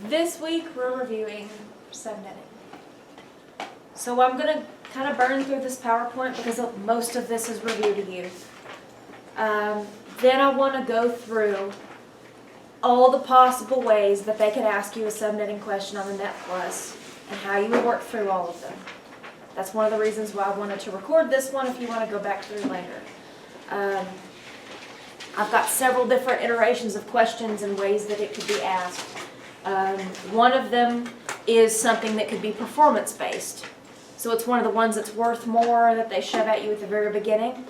This week we're reviewing subnetting. So I'm going to kind of burn through this PowerPoint because most of this is review to you. Then I want to go through all the possible ways that they could ask you a subnetting question on the Net Plus and how you would work through all of them. That's one of the reasons why I wanted to record this one if you want to go back through later. I've got several different iterations of questions and ways that it could be asked. One of them is something that could be performance-based. So it's one of the ones that's worth more that they shove at you at the very beginning.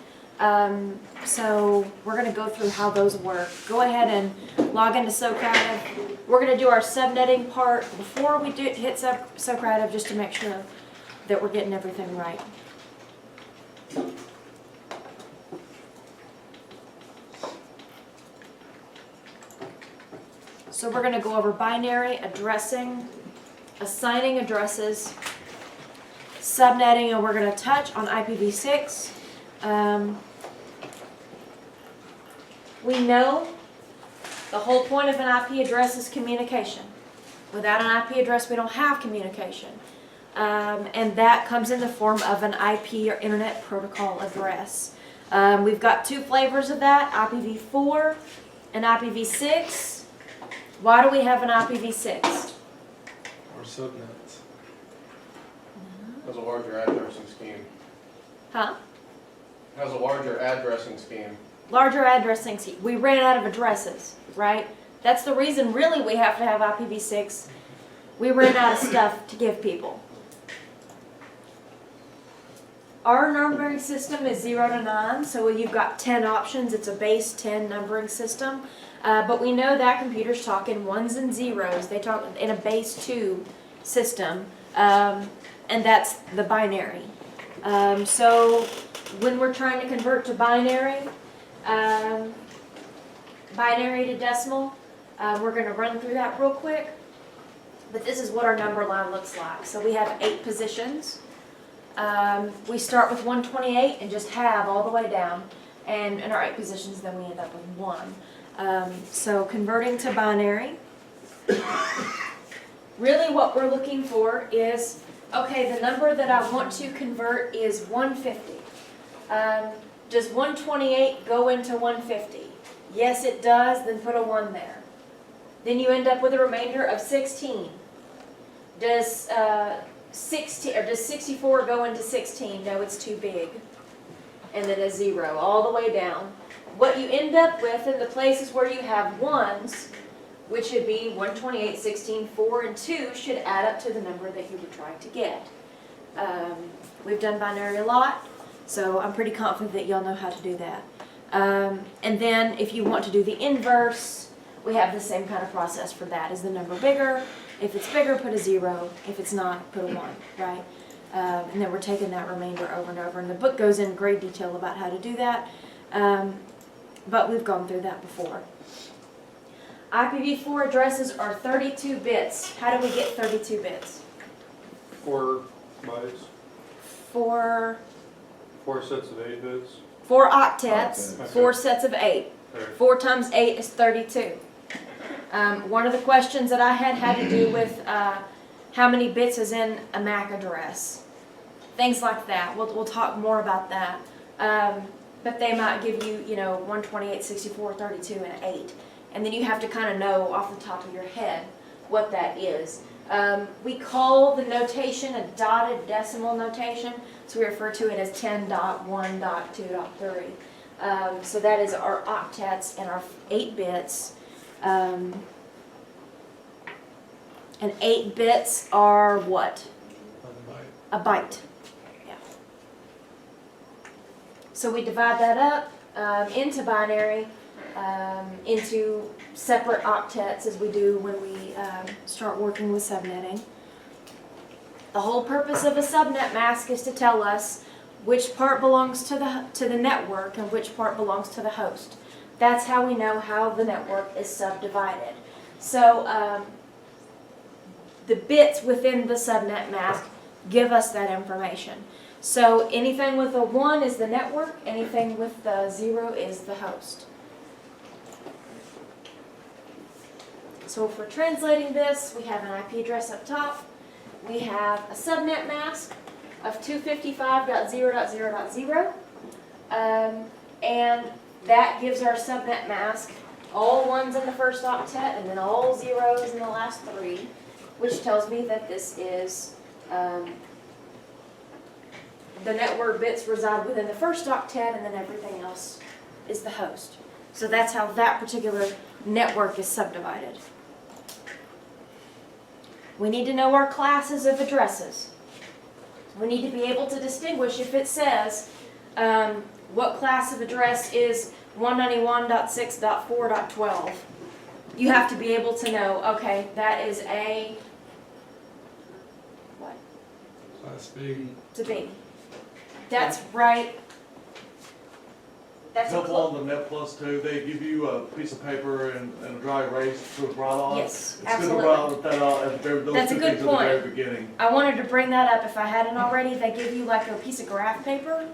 So we're going to go through how those work. Go ahead and log into Socrative. We're going to do our subnetting part before we hit Socrative just to make sure that we're getting everything right. So we're going to go over binary, addressing, assigning addresses, subnetting, and we're going to touch on IPv6. We know the whole point of an IP address is communication. Without an IP address, we don't have communication. And that comes in the form of an IP or Internet Protocol address. We've got two flavors of that, IPv4 and IPv6. Why do we have an IPv6? Or subnets. Has a larger addressing scheme. Huh? Has a larger addressing scheme. Larger addressing scheme. We ran out of addresses, right? That's the reason really we have to have IPv6. We ran out of stuff to give people. Our numbering system is 0 to 9, so you've got 10 options. It's a base 10 numbering system. But we know that computers talk in ones and zeros. They talk in a base 2 system, and that's the binary. So when we're trying to convert to binary to decimal, we're going to run through that real quick. But this is what our number line looks like. So we have 8 positions. We start with 128 and just halve all the way down. And in our 8 positions, then we end up with 1. So converting to binary, really what we're looking for is, okay, the number that I want to convert is 150. Does 128 go into 150? Yes, it does, then put a 1 there. Then you end up with a remainder of 16. Does 64 go into 16? No, it's too big. And then a 0 all the way down. What you end up with in the places where you have 1s, which should be 128, 16, 4, and 2, should add up to the number that you were trying to get. We've done binary a lot, so I'm pretty confident that y'all know how to do that. And then if you want to do the inverse, we have the same kind of process for that. Is the number bigger? If it's bigger, put a 0. If it's not, put a 1, right? And then we're taking that remainder over and over. And the book goes in great detail about how to do that. But we've gone through that before. IPv4 addresses are 32 bits. How do we get 32 bits? 4 bytes. 4 sets of 8 bits. 4 octets, Okay. 4 sets of 8. Okay. 4 times 8 is 32. One of the questions that I had to do with how many bits is in a MAC address. Things like that. We'll talk more about that. But they might give you, 128, 64, 32, and 8. And then you have to kind of know off the top of your head what that is. We call the notation a dotted decimal notation, so we refer to it as 10.1.2.3. So that is our octets and our 8 bits. And 8 bits are what? A byte. Yeah. So we divide that up into binary, into separate octets as we do when we start working with subnetting. The whole purpose of a subnet mask is to tell us which part belongs to the network and which part belongs to the host. That's how we know how the network is subdivided. So the bits within the subnet mask give us that information. So anything with a 1 is the network, anything with the 0 is the host. So if we're translating this, we have an IP address up top. We have a subnet mask of 255.0.0.0. And that gives our subnet mask all ones in the first octet and then all zeros in the last three, which tells me that this is the network bits reside within the first octet and then everything else is the host. So that's how that particular network is subdivided. We need to know our classes of addresses. We need to be able to distinguish if it says what class of address is 191.6.4.12. You have to be able to know, okay, that is a, what? Class B. It's a B. That's right. That's a Helpful on the Net Plus too, they give you a piece of paper and a dry erase to write on. Yes, It's good to absolutely. write that out at those That's a two good things at the point. very beginning. I wanted to bring that up if I hadn't already. They give you like a piece of graph paper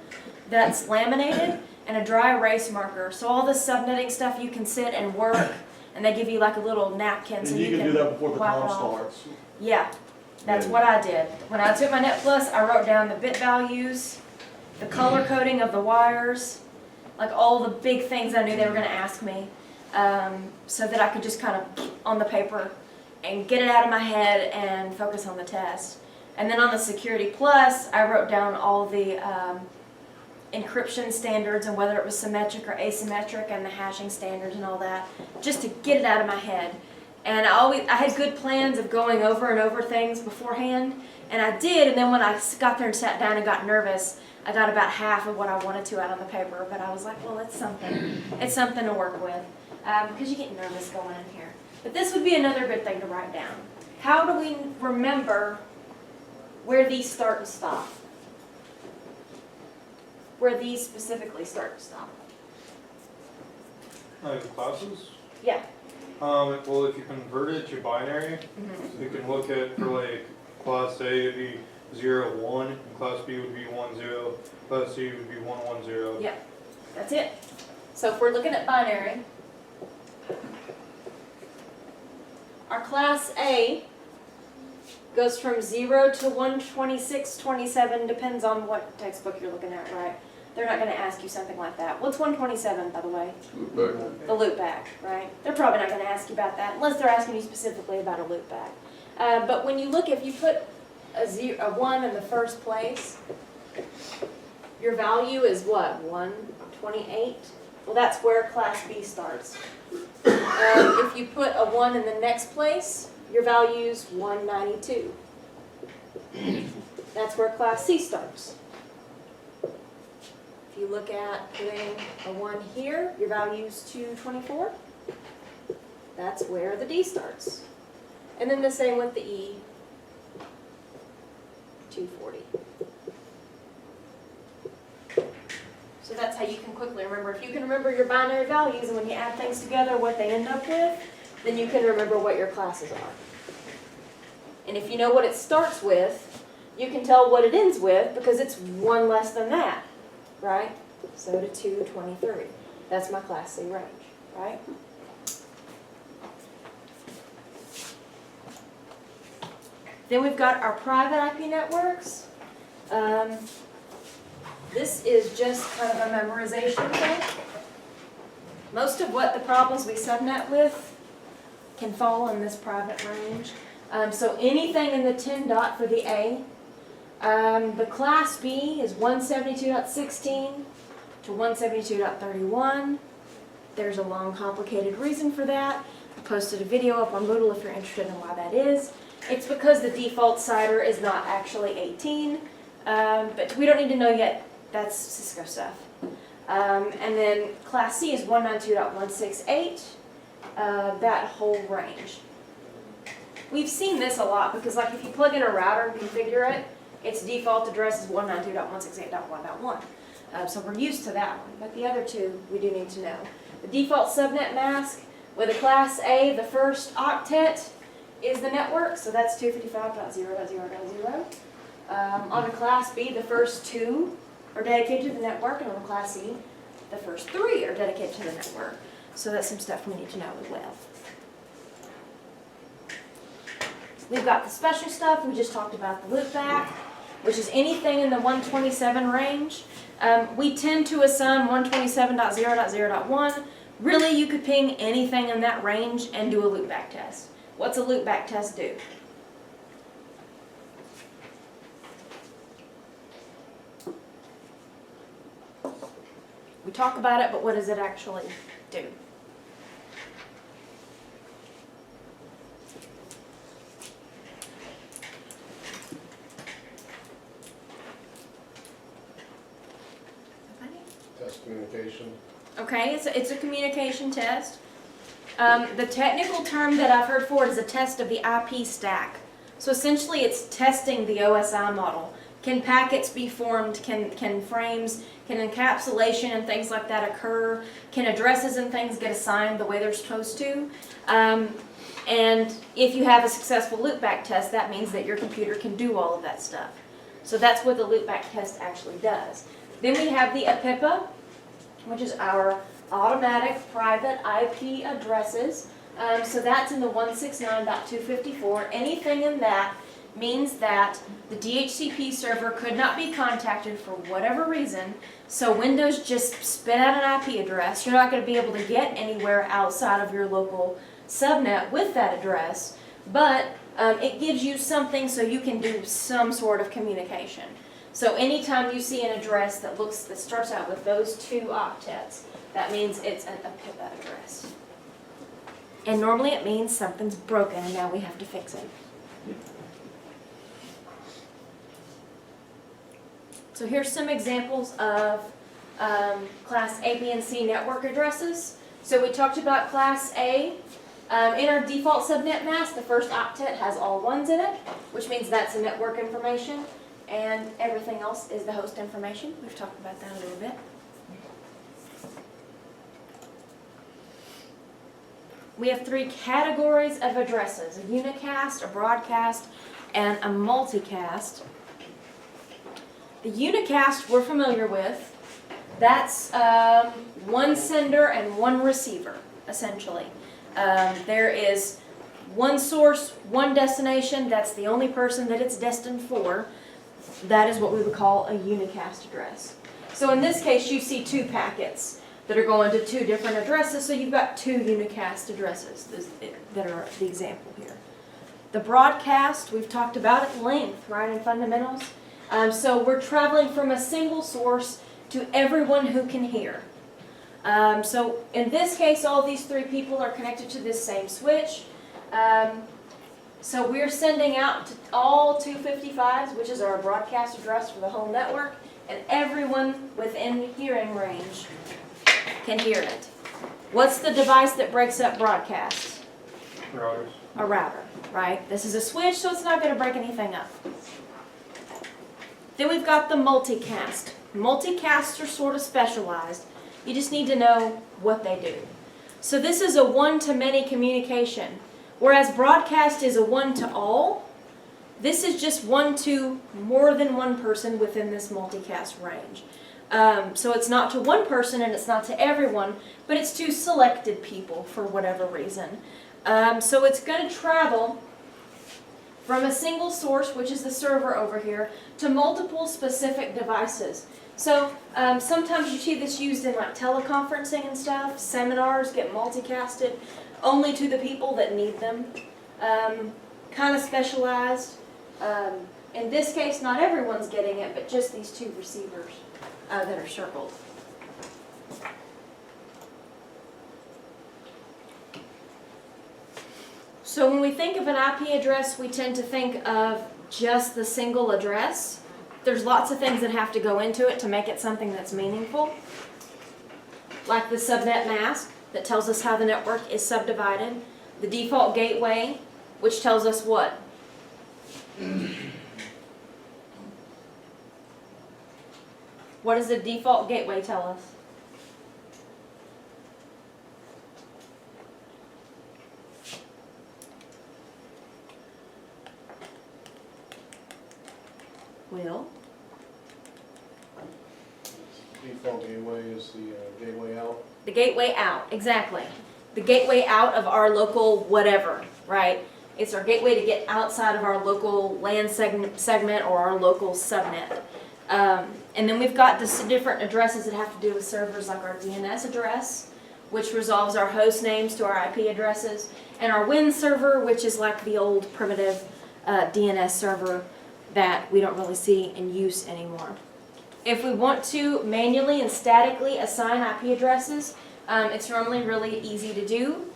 that's laminated and a dry erase marker. So all the subnetting stuff you can sit and work, and they give you like a little napkin so And you can do that before the wipe it time off. starts. Yeah, that's Yeah. what I did. When I took my Net Plus, I wrote down the bit values, the color coding of the wires, like all the big things I knew they were going to ask me, so that I could just kind of on the paper and get it out of my head and focus on the test. And then on the Security Plus, I wrote down all the encryption standards and whether it was symmetric or asymmetric and the hashing standards and all that, just to get it out of my head. And I had good plans of going over and over things beforehand, and I did, and then when I got there and sat down and got nervous, I got about half of what I wanted to out on the paper, but I was like, well, it's something to work with, because you get nervous going in here. But this would be another good thing to write down. How do we remember where these start and stop? Where these specifically start and stop? The classes? Yeah. Well, if you convert it to binary, you can look at for like class A would be 0, 1, and class B would be 1, 0, class C would be 1, 1, 0. Yeah, that's it. So if we're looking at binary, our class A goes from 0 to 126.27, depends on what textbook you're looking at, right? They're not going to ask you something like that. What's 127, by the way? The loopback, right? They're probably not going to ask you about that unless they're asking you specifically about a loopback. But when you look, if you put a 1 in the first place, your value is what, 128? Well, that's where class B starts. If you put a 1 in the next place, your value is 192. That's where class C starts. If you look at putting a 1 here, your value is 224. That's where the D starts. And then the same with the E, 240. So that's how you can quickly remember. If you can remember your binary values and when you add things together what they end up with, then you can remember what your classes are. And if you know what it starts with, you can tell what it ends with because it's 1 less than that, right? So to 223. That's my class C range, right? Then we've got our private IP networks. This is just kind of a memorization thing. Most of what the problems we subnet with can fall in this private range. So anything in the 10 dot for the A. The class B is 172.16 to 172.31. There's a long, complicated reason for that. I posted a video up on Moodle if you're interested in why that is. It's because the default CIDR is not actually 18, but we don't need to know yet. That's Cisco stuff. And then class C is 192.168, that whole range. We've seen this a lot because like if you plug in a router and configure it, its default address is 192.168.1.1. So we're used to that one, but the other two we do need to know. The default subnet mask with a class A, the first octet is the network, so that's 255.0.0.0. On a class B, the first 2 are dedicated to the network, and on a class C, the first 3 are dedicated to the network. So that's some stuff we need to know as well. We've got the special stuff, we just talked about the loopback, which is anything in the 127 range. We tend to assign 127.0.0.1. Really, you could ping anything in that range and do a loopback test. What's a loopback test do? We talk about it, but what does it actually do? Test communication. Okay, it's a communication test. The technical term that I've heard for it is a test of the IP stack. So essentially it's testing the OSI model. Can packets be formed? Can frames, can encapsulation and things like that occur? Can addresses and things get assigned the way they're supposed to? And if you have a successful loopback test, that means that your computer can do all of that stuff. So that's what the loopback test actually does. Then we have the APIPA, which is our automatic private IP addresses. So that's in the 169.254. Anything in that means that the DHCP server could not be contacted for whatever reason, so Windows just spit out an IP address. You're not going to be able to get anywhere outside of your local subnet with that address, but it gives you something so you can do some sort of communication. So anytime you see an address that starts out with those two octets, that means it's a APIPA address. And normally it means something's broken and now we have to fix it. So here's some examples of class A, B, and C network addresses. So we talked about class A. In our default subnet mask, the first octet has all ones in it, which means that's the network information, and everything else is the host information. We've talked about that a little bit. We have three categories of addresses: a unicast, a broadcast, and a multicast. The unicast we're familiar with. That's one sender and one receiver, essentially. There is one source, one destination. That's the only person that it's destined for. That is what we would call a unicast address. So in this case, you see two packets that are going to two different addresses, so you've got two unicast addresses that are the example here. The broadcast, we've talked about at length, right, in fundamentals. So we're traveling from a single source to everyone who can hear. So in this case, all these three people are connected to this same switch. So we're sending out to all 255s, which is our broadcast address for the whole network, and everyone within hearing range can hear it. What's the device that breaks up broadcasts? Routers. A router, right? This is a switch, so it's not going to break anything up. Then we've got the multicast. Multicasts are sort of specialized. You just need to know what they do. So this is a one-to-many communication. Whereas broadcast is a one-to-all, this is just one to more than one person within this multicast range. So it's not to one person and it's not to everyone, but it's to selected people for whatever reason. So it's going to travel from a single source, which is the server over here, to multiple specific devices. So sometimes you see this used in like teleconferencing and stuff. Seminars get multicasted only to the people that need them. Kind of specialized. In this case, not everyone's getting it, but just these two receivers that are circled. So when we think of an IP address, we tend to think of just the single address. There's lots of things that have to go into it to make it something that's meaningful. Like the subnet mask that tells us how the network is subdivided. The default gateway, which tells us what? What does the default gateway tell us? Will? Default gateway is the gateway out. The gateway out, exactly. The gateway out of our local whatever, right? It's our gateway to get outside of our local LAN segment or our local subnet. And then we've got the different addresses that have to do with servers, like our DNS address, which resolves our host names to our IP addresses, and our Win server, which is like the old primitive DNS server that we don't really see in use anymore. If we want to manually and statically assign IP addresses, it's normally really easy to do,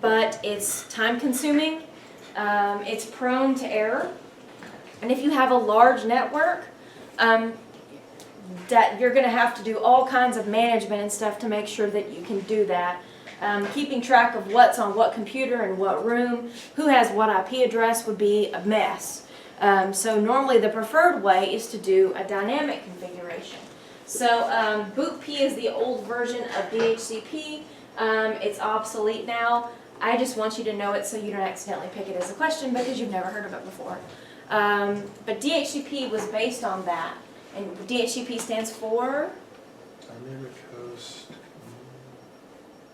but it's time consuming, it's prone to error, and if you have a large network, that you're going to have to do all kinds of management and stuff to make sure that you can do that. Keeping track of what's on what computer and what room, who has what IP address would be a mess. So normally the preferred way is to do a dynamic configuration. So boot P is the old version of DHCP. It's obsolete now. I just want you to know it so you don't accidentally pick it as a question because you've never heard of it before. But DHCP was based on that. And DHCP stands for Dynamic host.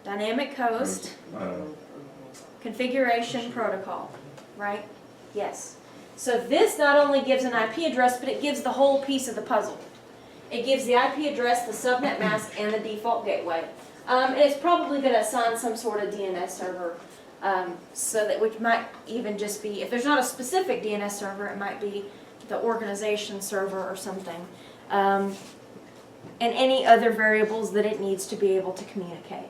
Dynamic Host Configuration Protocol, right? Yes. So this not only gives an IP address, but it gives the whole piece of the puzzle. It gives the IP address, the subnet mask, and the default gateway. And it's probably going to assign some sort of DNS server, so that which might even just be, if there's not a specific DNS server, it might be the organization server or something, and any other variables that it needs to be able to communicate.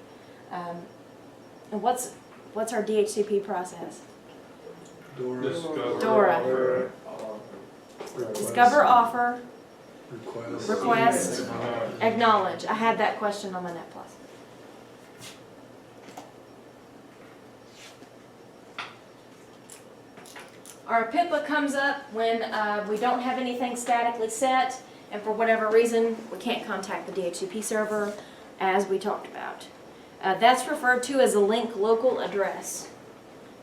And what's our DHCP process? Dora. Discover, offer, request, acknowledge. I had that question on my Net Plus. Our PIPA comes up when we don't have anything statically set, and for whatever reason, we can't contact the DHCP server, as we talked about. That's referred to as a link local address,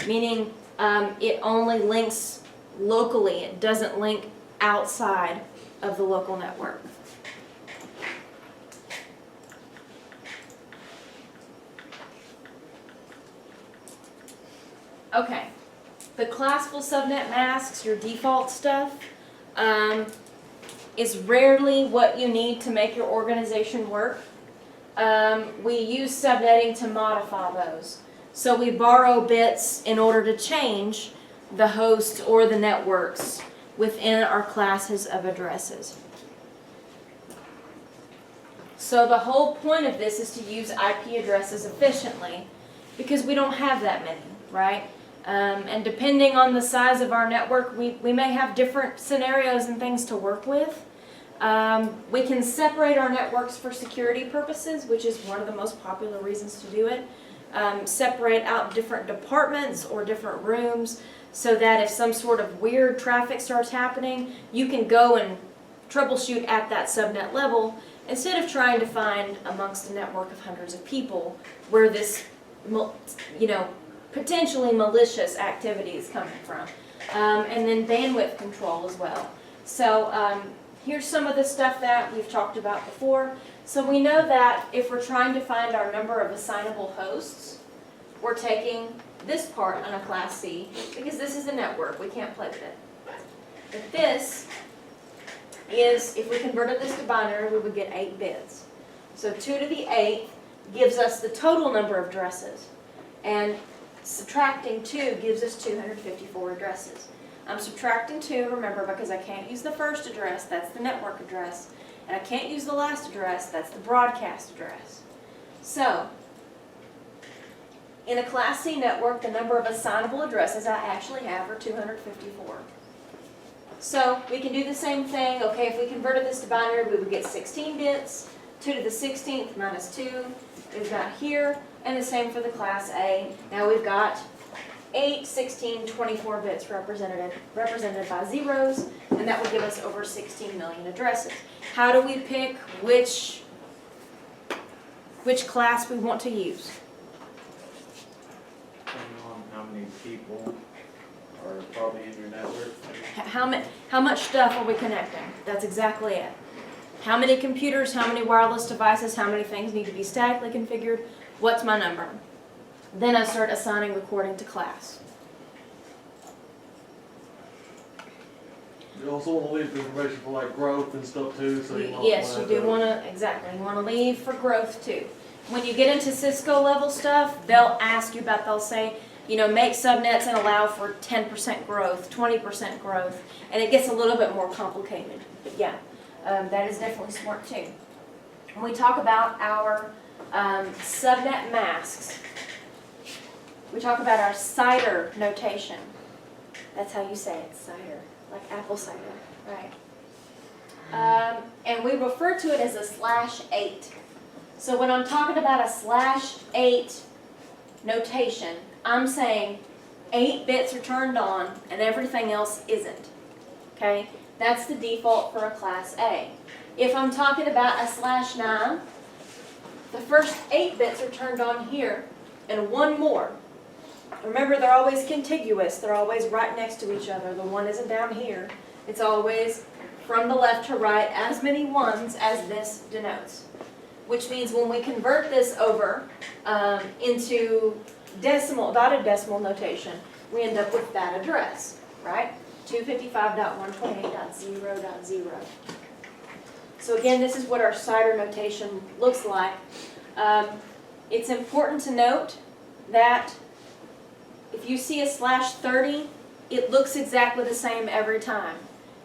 meaning it only links locally. It doesn't link outside of the local network. Okay. The classical subnet masks, your default stuff, is rarely what you need to make your organization work. We use subnetting to modify those. So we borrow bits in order to change the host or the networks within our classes of addresses. So the whole point of this is to use IP addresses efficiently because we don't have that many, right? And depending on the size of our network, we may have different scenarios and things to work with. We can separate our networks for security purposes, which is one of the most popular reasons to do it. Separate out different departments or different rooms so that if some sort of weird traffic starts happening, you can go and troubleshoot at that subnet level instead of trying to find amongst a network of hundreds of people where this, potentially malicious activity is coming from. And then bandwidth control as well. So here's some of the stuff that we've talked about before. So we know that if we're trying to find our number of assignable hosts, we're taking this part on a class C, because this is a network, we can't play with it. But this is, if we converted this to binary, we would get 8 bits. So 2 to the 8th gives us the total number of addresses. And subtracting 2 gives us 254 addresses. I'm subtracting 2, remember, because I can't use the first address, that's the network address, and I can't use the last address, that's the broadcast address. So, in a Class C network, the number of assignable addresses I actually have are 254. So, we can do the same thing. Okay, if we converted this to binary, we would get 16 bits, 2 to the 16th minus 2 is got here, and the same for the Class A. Now we've got 8, 16, 24 bits represented by zeros, and that would give us over 16 million addresses. How do we pick which class we want to use? Depending on how many people are probably in your network. How much stuff are we connecting? That's exactly it. How many computers, how many wireless devices, how many things need to be statically configured? What's my number? Then I start assigning according to class. You also wanna leave information for like growth and stuff too, so you won't. Yes, you do wanna, exactly, you wanna leave for growth too. When you get into Cisco level stuff, they'll ask you about, they'll say, you know, make subnets and allow for 10% growth, 20% growth, and it gets a little bit more complicated. But yeah, that is definitely smart too. When we talk about our subnet masks, we talk about our cider notation. That's how you say it, cider, like apple cider, right? And we refer to it as a /8. So when I'm talking about a /8 notation, I'm saying 8 bits are turned on and everything else isn't. Okay? That's the default for a class A. If I'm talking about a /9, the first 8 bits are turned on here and one more. Remember, they're always contiguous. They're always right next to each other. The one isn't down here. It's always from the left to right, as many ones as this denotes. Which means when we convert this over into decimal, dotted decimal notation, we end up with that address, right? 255.128.0.0. So again, this is what our cider notation looks like. It's important to note that if you see a /30, it looks exactly the same every time.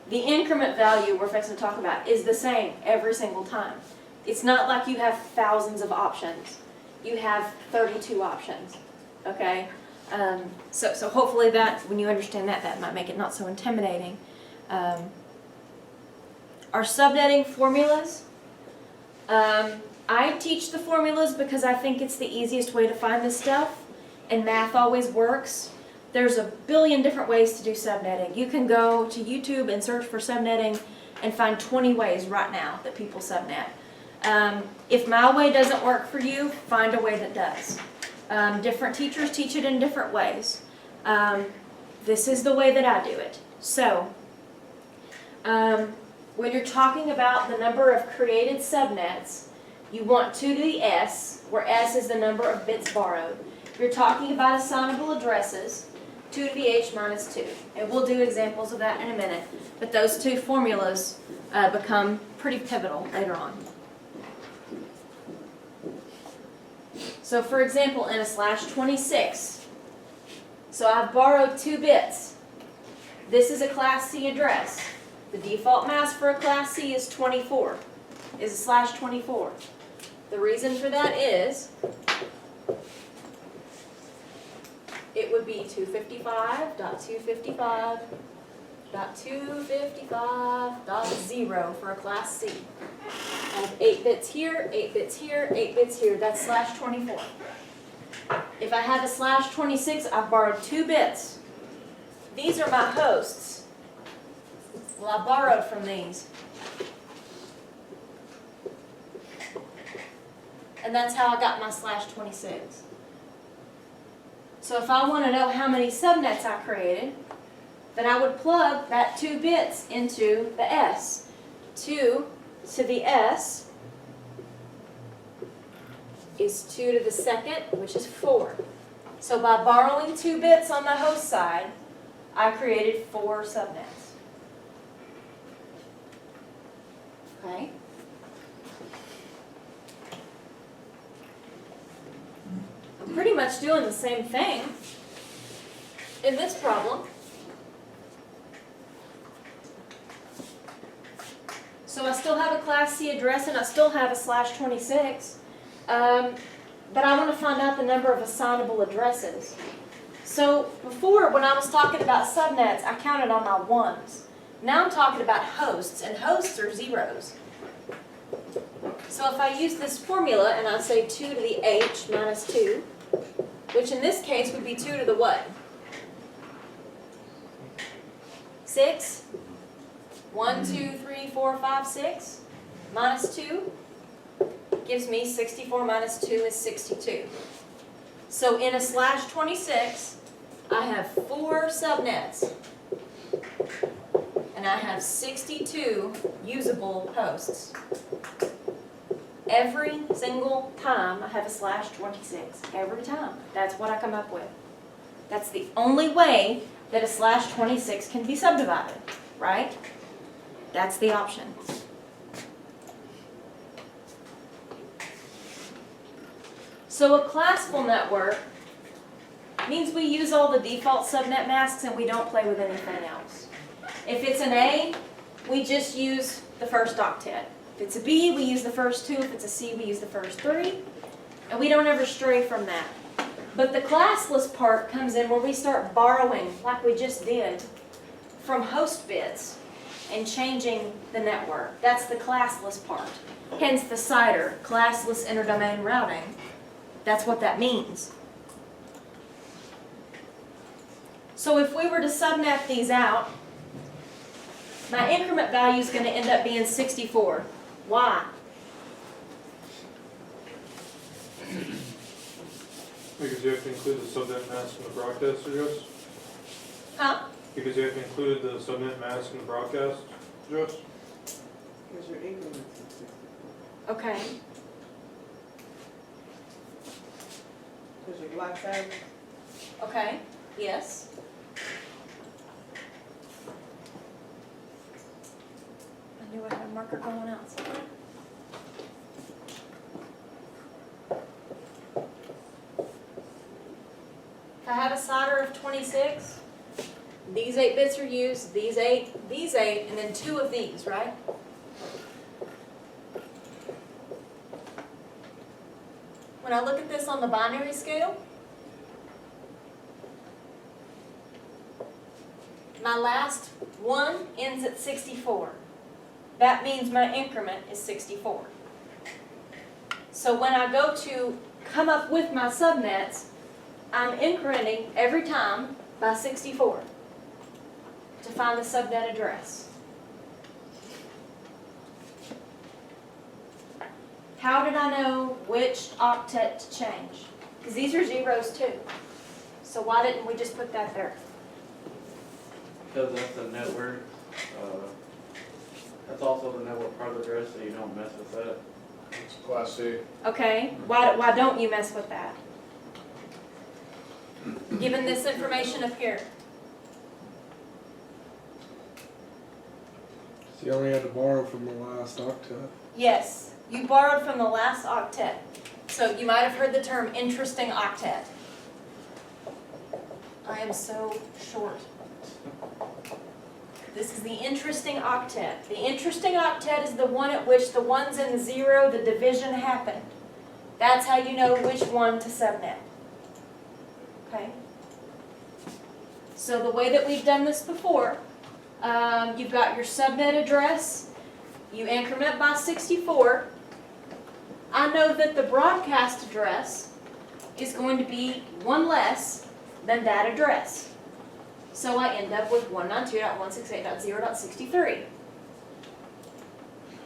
The increment value we're fixing to talk about is the same every single time. It's not like you have thousands of options. You have 32 options, okay? So hopefully that, when you understand that, that might make it not so intimidating. Our subnetting formulas, I teach the formulas because I think it's the easiest way to find this stuff, and math always works. There's a billion different ways to do subnetting. You can go to YouTube and search for subnetting and find 20 ways right now that people subnet. If my way doesn't work for you, find a way that does. Different teachers teach it in different ways. This is the way that I do it. So, when you're talking about the number of created subnets, you want 2 to the S, where S is the number of bits borrowed. If you're talking about assignable addresses, 2 to the H minus 2. And we'll do examples of that in a minute. But those two formulas become pretty pivotal later on. So for example, in a /26, so I've borrowed 2 bits. This is a Class C address. The default mask for a Class C is 24, is a /24. The reason for that is it would be 255.255.255.0 for a Class C. I have 8 bits here, 8 bits here, 8 bits here. That's /24. If I have a /26, I've borrowed 2 bits. These are my hosts. Well, I borrowed from these. And that's how I got my /26. So if I want to know how many subnets I created, then I would plug that 2 bits into the S. 2 to the S is 2 to the second, which is 4. So by borrowing 2 bits on the host side, I created 4 subnets. Okay? I'm pretty much doing the same thing in this problem. So I still have a Class C address and I still have a /26, but I want to find out the number of assignable addresses. So before, when I was talking about subnets, I counted on my ones. Now I'm talking about hosts, and hosts are zeros. So if I use this formula and I say 2 to the H minus 2, which in this case would be 2 to the what? 6? 1, 2, 3, 4, 5, 6 minus 2 gives me 64 minus 2 is 62. So in a /26, I have 4 subnets and I have 62 usable hosts. Every single time I have a /26. Every time. That's what I come up with. That's the only way that a /26 can be subdivided. right? That's the option. So a classful network means we use all the default subnet masks and we don't play with anything else. If it's an A, we just use the first octet. If it's a B, we use the first 2. If it's a C, we use the first 3. And we don't ever stray from that. But the classless part comes in where we start borrowing, like we just did, from host bits and changing the network. That's the classless part. Hence the CIDR, classless interdomain routing. That's what that means. So if we were to subnet these out, my increment value is going to end up being 64. Why? Because you have to include the subnet mask in the broadcast address? Huh? Because you have to include the subnet mask in the broadcast address? Because your increments are 60. Okay. Because your block size, Okay. Yes. I knew I had a marker going out somewhere. If I have a CIDR of 26, these 8 bits are used, these 8, and then 2 of these, right? When I look at this on the binary scale, my last 1 ends at 64. That means my increment is 64. So when I go to come up with my subnets, I'm incrementing every time by 64 to find the subnet address. How did I know which octet to change? Because these are zeros too. So why didn't we just put that there? Because that's the network, that's also the network part of the address, so you don't mess with that. It's Class C. Okay, why don't you mess with that? Given this information up here. So you only had to borrow from the last octet. Yes, you borrowed from the last octet. So you might have heard the term interesting octet. I am so short. This is the interesting octet. The interesting octet is the one at which the 1s and the 0, the division happened. That's how you know which one to subnet. Okay? So the way that we've done this before, you've got your subnet address, you increment by 64. I know that the broadcast address is going to be 1 less than that address. So I end up with 192.168.0.63.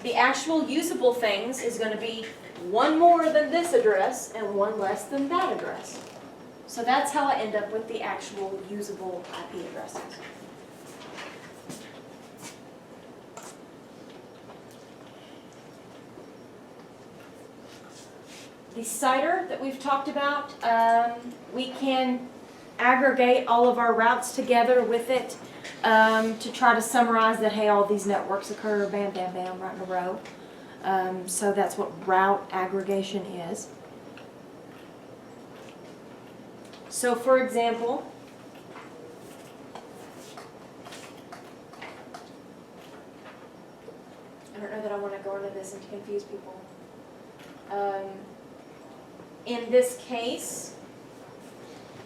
The actual usable things is going to be 1 more than this address and 1 less than that address. So that's how I end up with the actual usable IP addresses. The CIDR that we've talked about, we can aggregate all of our routes together with it to try to summarize that, hey, all these networks occur, bam, bam, bam, right in a row. So that's what route aggregation is. So for example, I don't know that I want to go into this and confuse people. In this case,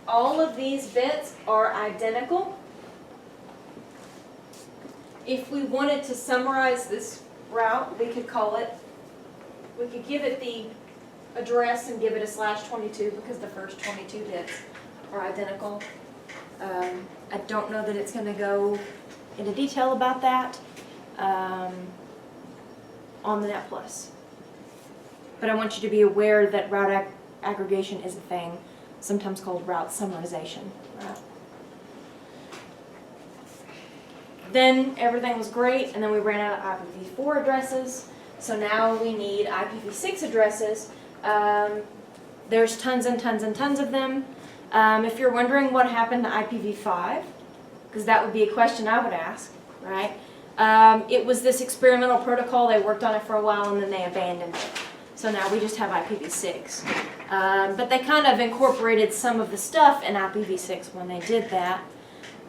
all of these bits are identical. If we wanted to summarize this route, we could call it, we could give it the address and give it a /22 because the first 22 bits are identical. I don't know that it's going to go into detail about that on the Net Plus. But I want you to be aware that route aggregation is a thing, sometimes called route summarization. Right? Then everything was great, and then we ran out of IPv4 addresses, so now we need IPv6 addresses. There's tons and tons and tons of them. If you're wondering what happened to IPv5, because that would be a question I would ask, right? It was this experimental protocol, they worked on it for a while and then they abandoned it. So now we just have IPv6. But they kind of incorporated some of the stuff in IPv6 when they did that.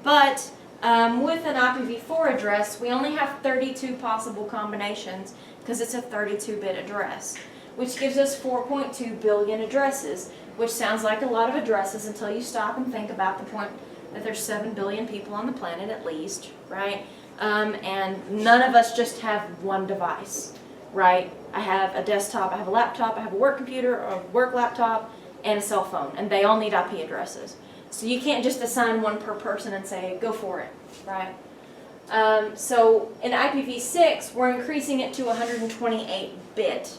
But with an IPv4 address, we only have 32 possible combinations because it's a 32-bit address, which gives us 4.2 billion addresses, which sounds like a lot of addresses until you stop and think about the point that there's 7 billion people on the planet at least, right? And none of us just have one device, right? I have a desktop, I have a laptop, I have a work computer, a work laptop, and a cell phone, and they all need IP addresses. So you can't just assign one per person and say, go for it, right? So in IPv6, we're increasing it to 128-bit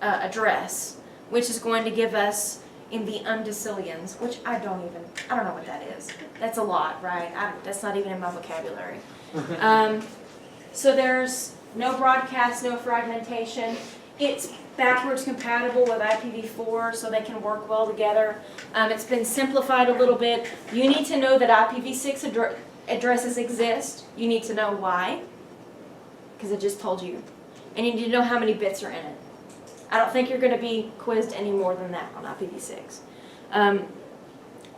address, which is going to give us in the undecillions, which I don't know what that is. That's a lot, right? That's not even in my vocabulary. So there's no broadcast, no fragmentation. It's backwards compatible with IPv4 so they can work well together. It's been simplified a little bit. You need to know that IPv6 addresses exist. You need to know why, because it just told you. And you need to know how many bits are in it. I don't think you're going to be quizzed any more than that on IPv6.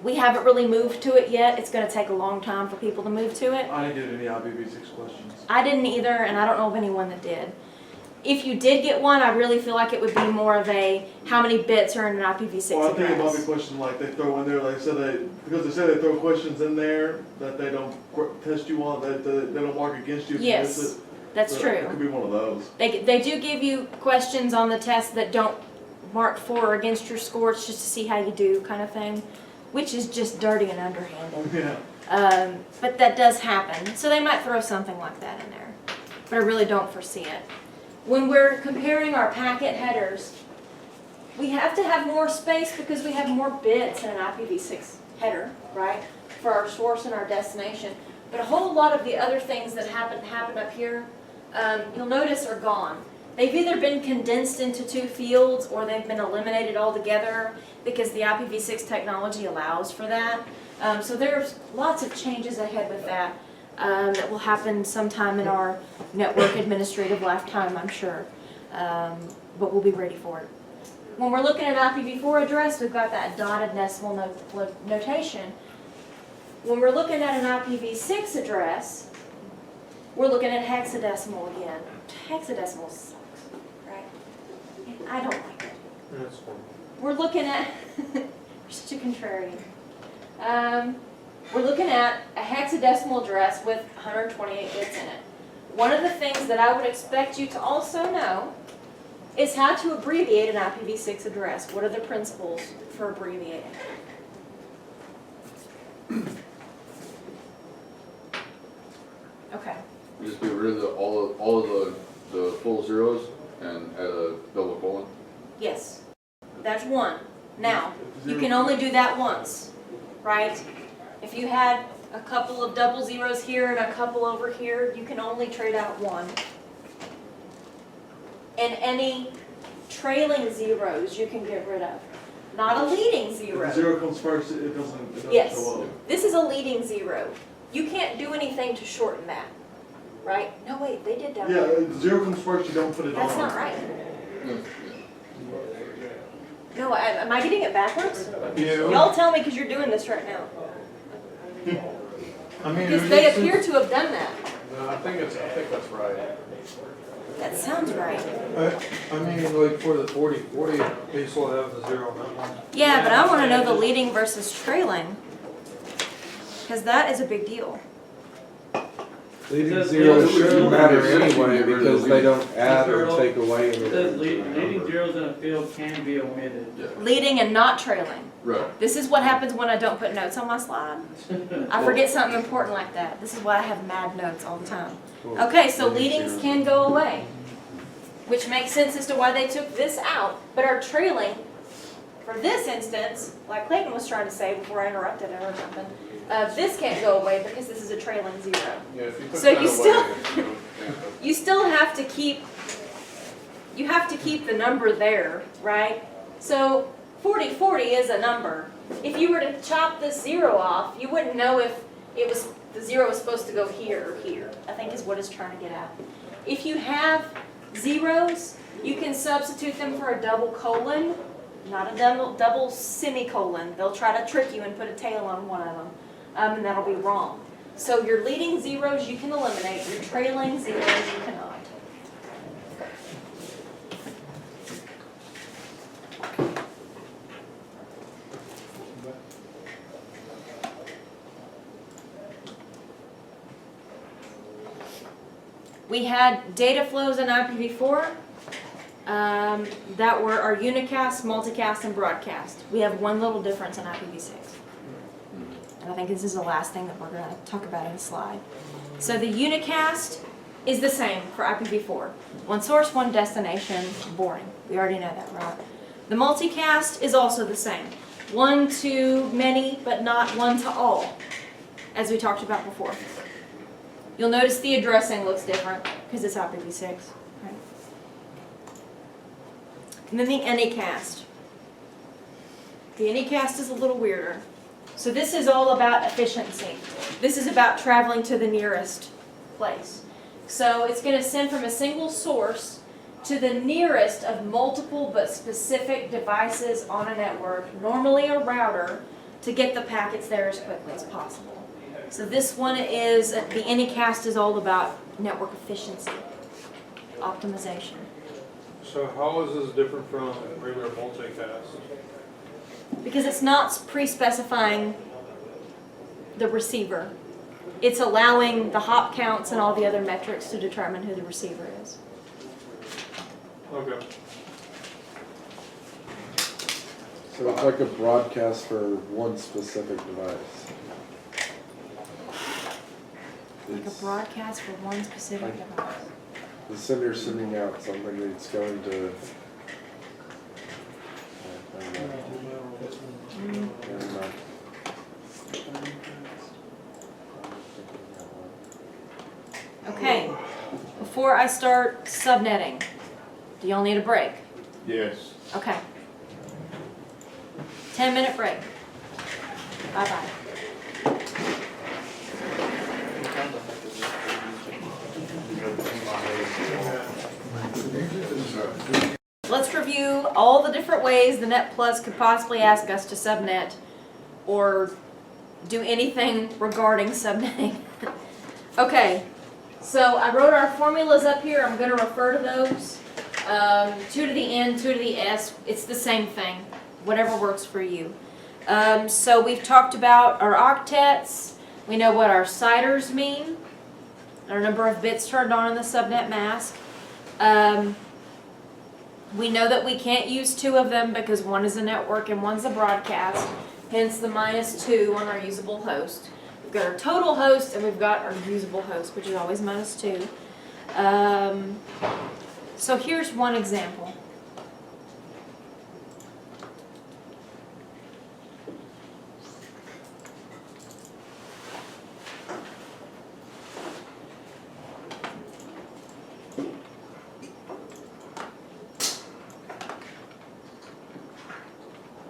We haven't really moved to it yet. It's going to take a long time for people to move to it. I didn't get any IPv6 questions. I didn't either, and I don't know of anyone that did. If you did get one, I really feel like it would be more of a how many bits are in an IPv6 Well, I think it might be a address. question like they throw in there, like because they say they throw questions in there that they don't test you on, that they don't mark against you if you miss Yes, it. that's So It true. could be one of those. They do give you questions on the test that don't mark for or against your score. It's just to see how you do kind of thing, which is just dirty and underhanded. Yeah. But that does happen. So they might throw something like that in there. But I really don't foresee it. When we're comparing our packet headers, we have to have more space because we have more bits in an IPv6 header, right? For our source and our destination. But a whole lot of the other things that happen up here, you'll notice are gone. They've either been condensed into 2 fields or they've been eliminated altogether because the IPv6 technology allows for that. So there's lots of changes ahead with that that will happen sometime in our network administrative lifetime, I'm sure. But we'll be ready for it. When we're looking at IPv4 address, we've got that dotted decimal notation. When we're looking at an IPv6 address, we're looking at hexadecimal again. Hexadecimal sucks, right? And I don't like it. That's fine. We're looking at, you're such a contrarian. We're looking at a hexadecimal address with 128 bits in it. One of the things that I would expect you to also know is how to abbreviate an IPv6 address. What are the principles for abbreviating? Okay. Just get rid of all of the full zeros and add a double colon. Yes. That's one. Now, you can only do that once, right? If you had a couple of double zeros here and a couple over here, you can only trade out one. And any trailing zeros you can get rid of. Not a leading If the zero. zero comes first, it doesn't Yes. show up. This is a leading zero. You can't do anything to shorten that, right? No, wait, they did down Yeah, there. if zero comes first, you don't put it on. That's not right. Yeah. No, am I getting it backwards? Yeah. Y'all tell me because you're doing this right now. I mean, Because they appear to have done that. No, I think that's right. That sounds right. I mean, like for the 40, they still have the 0 on that one. Yeah, but I want to know the leading versus trailing. Because that is a big deal. Leading Does zeros leading shouldn't zero- matter Zero should anyway get rid of because the they leading. don't add or Zero- take away It says anything. leading zeros in a field can be omitted. Yeah. Leading and not trailing. Right. This is what happens when I don't put notes on my slide. I forget something important like that. This is why I have mad notes all the time. Okay, so leadings can go away. Which makes sense as to why they took this out. But our trailing, for this instance, like Clayton was trying to say before I interrupted him or something, this can't go away because this is a trailing zero. Yeah, if you took So that you away, still- it's, you know, yeah, You still have to keep, you have to keep the number there, right? So 40 is a number. If you were to chop this zero off, you wouldn't know if it was the 0 is supposed to go here or here, I think is what it's trying to get at. If you have zeros, you can substitute them for a double colon, not a double semicolon. They'll try to trick you and put a tail on one of them, and that'll be wrong. So your leading zeros you can eliminate, your trailing zeros you cannot. We had data flows in IPv4 that were our unicast, multicast, and broadcast. We have one little difference in IPv6. And I think this is the last thing that we're going to talk about in the slide. So the unicast is the same for IPv4. One source, one destination, boring. We already know that, right? The multicast is also the same. One to many, but not one to all, as we talked about before. You'll notice the addressing looks different because it's IPv6. Right? And then the anycast. The anycast is a little weirder. So this is all about efficiency. This is about traveling to the nearest place. So it's going to send from a single source to the nearest of multiple but specific devices on a network, normally a router, to get the packets there as quickly as possible. So this one is, the anycast is all about network efficiency, optimization. So how is this different from regular multicast? Because it's not pre-specifying the receiver. It's allowing the hop counts and all the other metrics to determine who the receiver is. Okay. So it's like a broadcast for one specific device. Like a broadcast for one specific device. The sender's sending out something that's going to. Never mind. Okay, before I start subnetting, do y'all need a break? Yes. Okay. 10-minute break. Bye-bye. Let's review all the different ways the Net Plus could possibly ask us to subnet or do anything regarding subnetting. Okay, so I wrote our formulas up here. I'm going to refer to those. 2 to the N, 2 to the S. It's the same thing, whatever works for you. So we've talked about our octets. We know what our CIDRs mean, our number of bits turned on in the subnet mask. We know that we can't use 2 of them because one is a network and one's a broadcast, hence the -2 on our usable host. We've got our total host and we've got our usable host, which is always -2. So here's one example.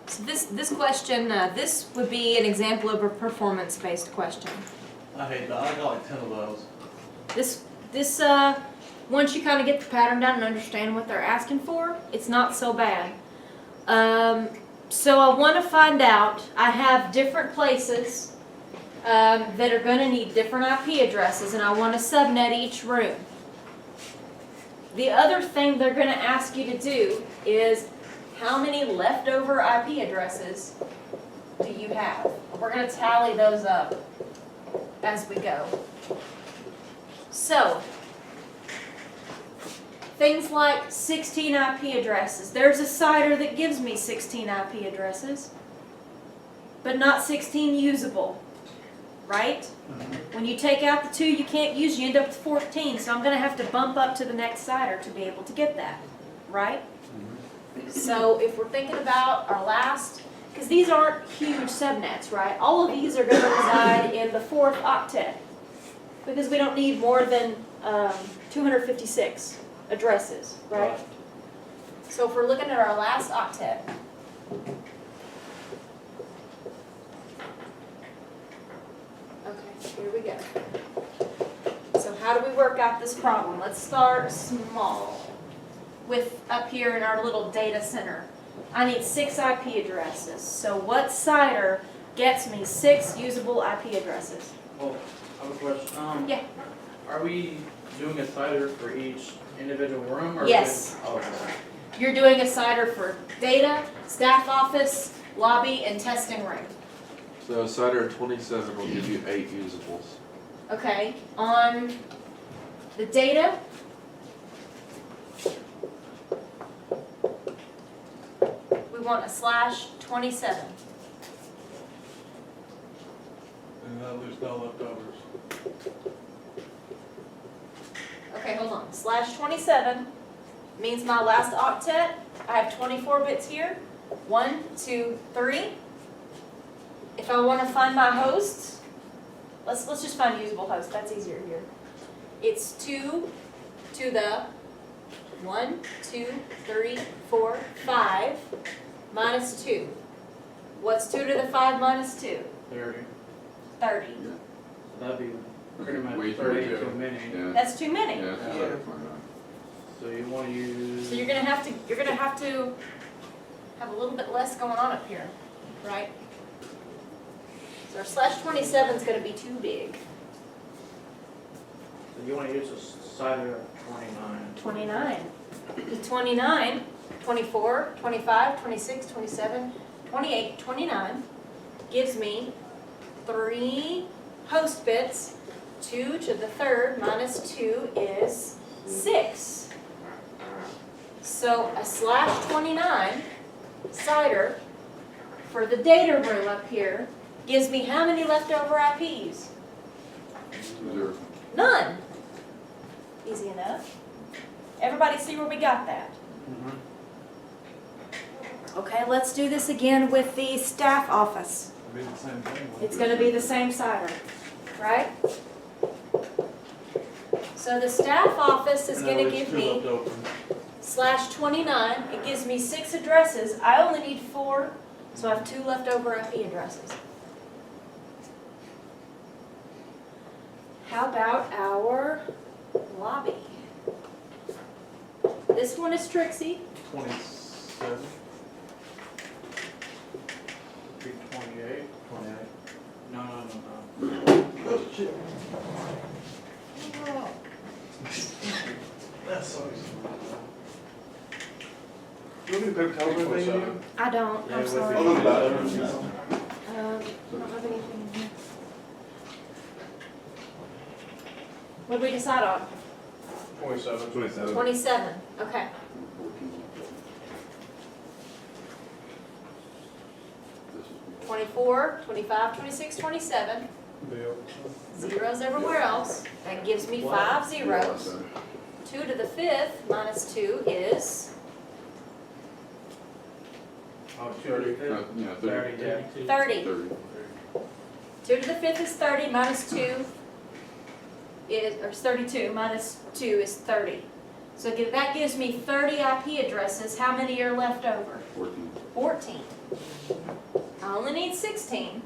So this question, this would be an example of a performance-based question. I hate that. I got like 10 of those. This once you kind of get the pattern down and understand what they're asking for, it's not so bad. So I want to find out, I have different places that are going to need different IP addresses, and I want to subnet each room. The other thing they're going to ask you to do is, how many leftover IP addresses do you have? We're going to tally those up as we go. So, things like 16 IP addresses. There's a CIDR that gives me 16 IP addresses, but not 16 usable, right? When you take out the 2 you can't use, you end up with 14, so I'm going to have to bump up to the next CIDR to be able to get that, right? So if we're thinking about our last, because these aren't huge subnets, right? All of these are going to reside in the 4th octet, because we don't need more than 256 addresses, right? So if we're looking at our last octet, okay, here we go. how do we work out this problem? Let's start small with up here in our little data center. I need 6 IP addresses. So what CIDR gets me 6 usable IP addresses? Well, I have a question. Yeah. Are we doing a CIDR for each individual room or? Yes. Oh, okay. You're doing a CIDR for data, staff office, lobby, and testing room. So CIDR 27 will give you 8 usables. Okay, on the data, we want a /27. And now there's no leftovers. Okay, hold on. /27 means my last octet. I have 24 bits here. 1, 2, 3. If I want to find my hosts, let's just find usable hosts. That's easier here. It's 2 to the 1, 2, 3, 4, 5 minus 2. What's 2 to the 5 minus 2? 30. 30. So that'd be pretty much Way too 30 many. too many. Yeah. That's too many. Yeah, it's Yeah. CIDR 29. So you wanna use. So you're gonna have to have a little bit less going on up here, right? So our /27 is gonna be too big. So you wanna use a CIDR of 29. 29. 29, 24, 25, 26, 27, 28, 29 gives me 3 host bits. 2 to the 3rd minus 2 is 6. So a /29 CIDR for the data room up here gives me how many leftover IPs? 0. None. Easy enough. Everybody see where we got that? Mhm. Okay, let's do this again with the staff office. It'll be the same thing. It's gonna be the same CIDR, right? So the staff office is And now gonna there's give 2 me left over. /29, it gives me 6 addresses. I only need 4, so I have 2 leftover IP addresses. How about our lobby? This one is Trixie. 27. Be 28. 28. No. Oh, shit. That's so easy. Do you have any paper towels or anything in here? I don't, Yeah, I'm with sorry. the- Oh, look, bathrooms. I don't have anything in here. What did we decide on? 27. 27. 27, okay. This is 24, 25, 26, 27. Zeros everywhere else. That gives me 5 zeros. 2 to the 5th minus 2 is Oh, 30. Yeah, 30, 30. yeah. 30. 30. 2 to the 5th is 30 minus 2 is, or it's 32 minus 2 is 30. So that gives me 30 IP addresses. How many are left over? 14. 14. I only need 16.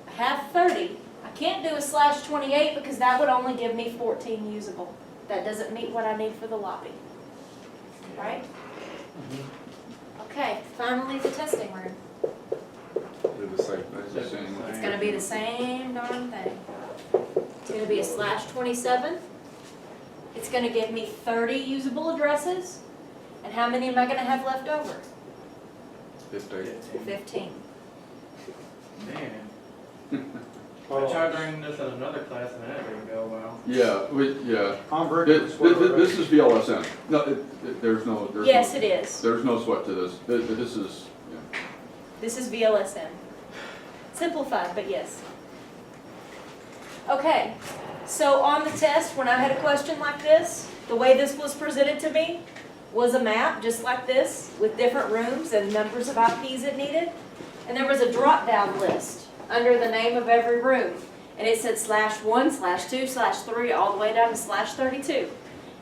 I have 30. I can't do a /28 because that would only give me 14 usable. That doesn't meet what I need for the lobby. Right? Okay, finally the testing room. Do the same That's thing. the same. It's gonna be the same darn thing. It's gonna be a /27. It's gonna give me 30 usable addresses. And how many am I gonna have left over? 15. 15. Man. I tried running this in another class and that didn't go well. Yeah. Convert This is VLSN. No, there's no. Yes, it is. There's no sweat to this. This is, yeah. This is VLSN. Simplified, but yes. Okay, so on the test, when I had a question like this, the way this was presented to me was a map just like this with different rooms and numbers of IPs it needed. And there was a drop-down list under the name of every room. And it said /1, /2, /3, all the way down to /32.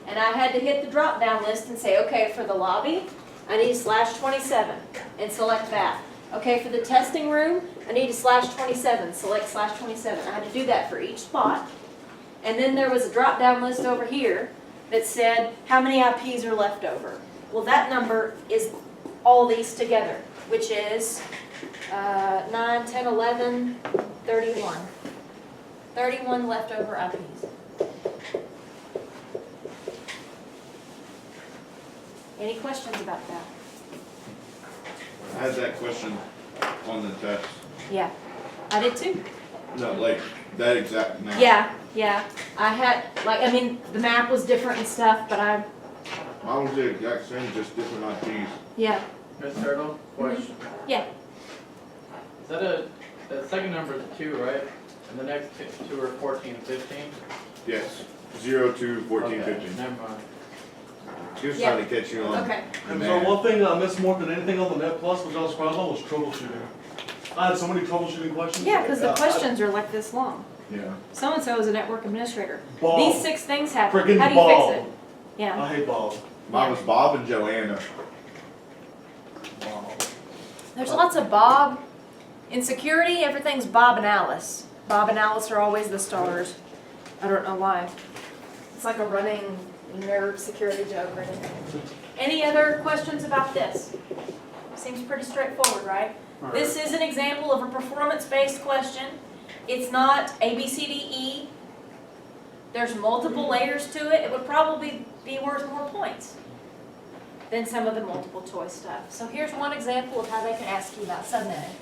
And I had to hit the drop-down list and say, okay, for the lobby, I need a /27 and select that. Okay, for the testing room, I need a /27, select /27. I had to do that for each spot. And then there was a drop-down list over here that said how many IPs are left over. Well, that number is all these together, which is 9, 10, 11, 31. 31 leftover IPs. Any questions about that? I had that question on the test. Yeah, I did too. No, like that exact map. Yeah. I had, like, I mean, the map was different and stuff, but Mine was the exact same, just different IPs. yeah. Ms. Hertel, question. Yeah. Is that the second number is 2, right? And the next two are 14 and 15? Yes. 0, 2, 14, Okay, 15. never mind. She was Yeah. trying to catch you on. Okay. the And math. so one thing that I missed more than anything on the Net Plus, which I was proud of, was troubleshooting. I had so many troubleshooting questions. Yeah, because the I- questions are like this long. Yeah. So-and-so is a network administrator. Bob. These 6 things happen. Frickin' How do you Bob. fix it? Yeah. I hate Bob. Mine was Bob and Joanna. There's lots of Bob. In security, everything's Bob and Alice. Bob and Alice are always the stars. I don't know why. It's like a running nerd security joke or anything. Any other questions about this? Seems pretty straightforward, right? This is an example of a performance-based question. It's not A, B, C, D, E. There's multiple layers to it. It would probably be worth more points than some of the multiple choice stuff. So here's one example of how they can ask you about subnetting.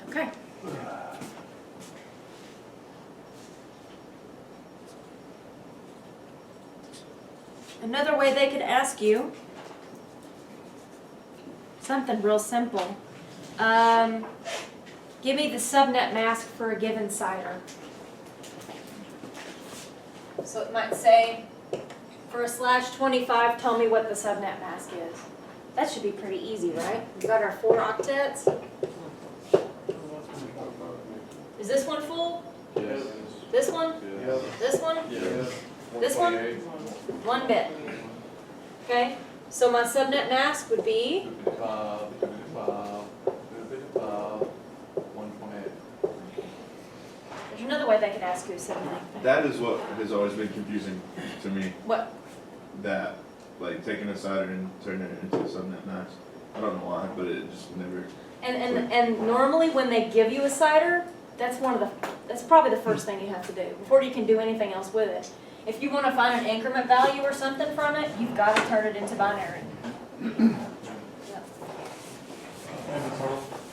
Okay. Another way they could ask you something real simple. Give me the subnet mask for a given CIDR. So it might say, for a /25, tell me what the subnet mask is. That should be pretty easy, right? We've got our 4 octets. Is this one full? Yes. This one? Yes. This one? Yes. This one? 1 bit. Okay, so my subnet mask would be, 128. there's another way they could ask you a subnetting. That is what has always been confusing to me. What? That, like, taking a cider and turning it into a subnet max. I don't know why, but it just never. And normally when they give you a CIDR, that's probably the first thing you have to do before you can do anything else with it. If you want to find an increment value or something from it, you've got to turn it into binary.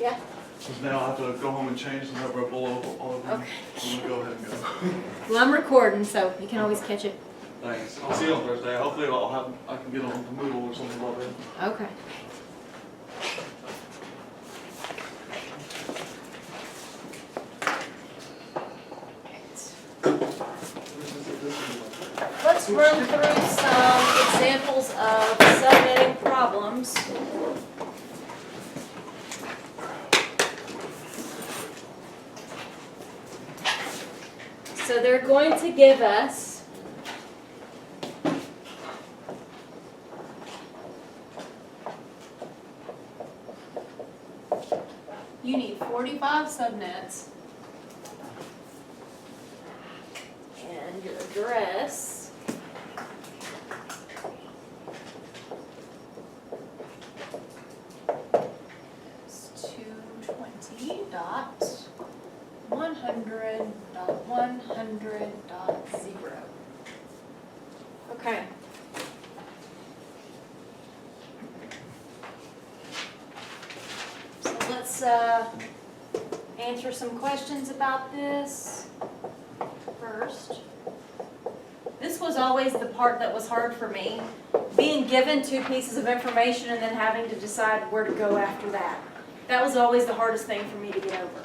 Yeah. Because now I have to go home and change the number below all of them. Okay. I'm gonna go ahead and go. Well, I'm recording, so you can always catch it. Thanks. I'll see you on Thursday. Hopefully I can get on the Moodle or something like that. Okay. Let's run through some examples of subnetting problems. So they're going to give us you need 45 subnets and your address is 220.100.100.0. Okay. So let's answer some questions about this first. This was always the part that was hard for me, being given 2 pieces of information and then having to decide where to go after that. That was always the hardest thing for me to get over.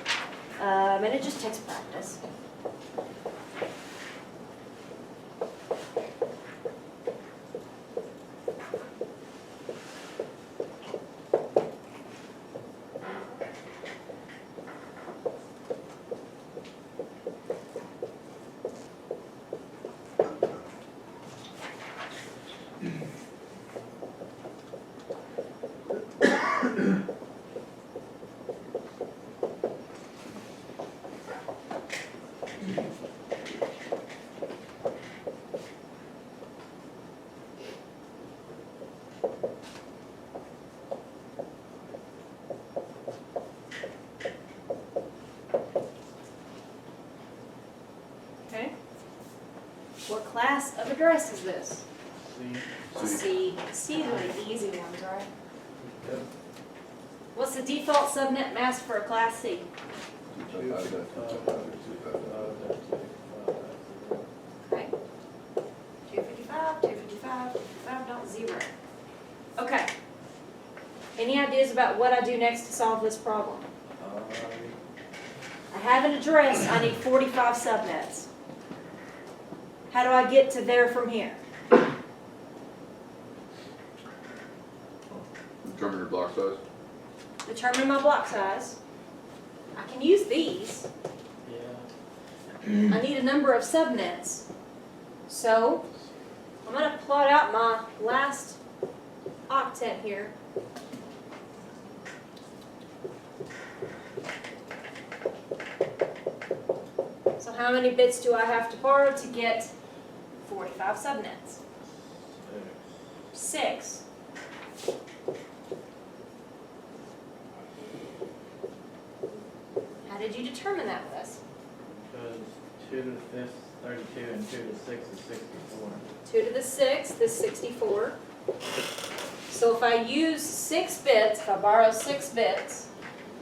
And it just takes practice. What class of address is this? See, C. C's are the easy ones, right? Yep. What's the default subnet mask for a class C? 255, Okay. 255, 255, 255.0. Okay. Any ideas about what I do next to solve this problem? I have an address, I need 45 subnets. How do I get to there from here? Determine your block size. Determine my block size. I can use these. yeah. I need a number of subnets. So, I'm going to plot out my last octet here. So how many bits do I have to borrow to get 45 subnets? 6. How did you determine that, Wes? Because 2 to the 5th, 32, and 2 to the 6th is 64. 2 to the 6th is 64. So if I use 6 bits, if I borrow 6 bits,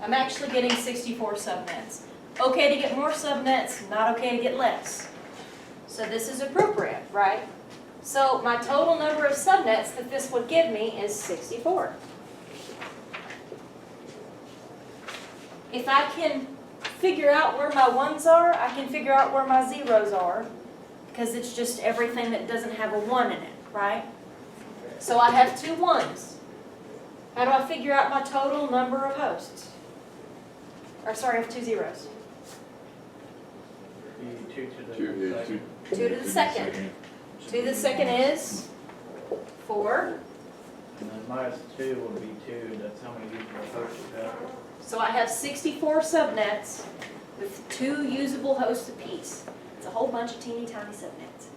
I'm actually getting 64 subnets. Okay to get more subnets, not okay to get less. So this is appropriate, right? So my total number of subnets that this would give me is 64. If I can figure out where my ones are, I can figure out where my zeros are, because it's just everything that doesn't have a 1 in it, right? So I have 2 ones. How do I figure out my total number of hosts? Or sorry, I have 2 zeros. Be 2 to the Two, yeah, second. 2 to the second. 2 to the second is 4. And then minus 2 would be 2. That's how many usable hosts you have. So I have 64 subnets with 2 usable hosts apiece. It's a whole bunch of teeny tiny subnets.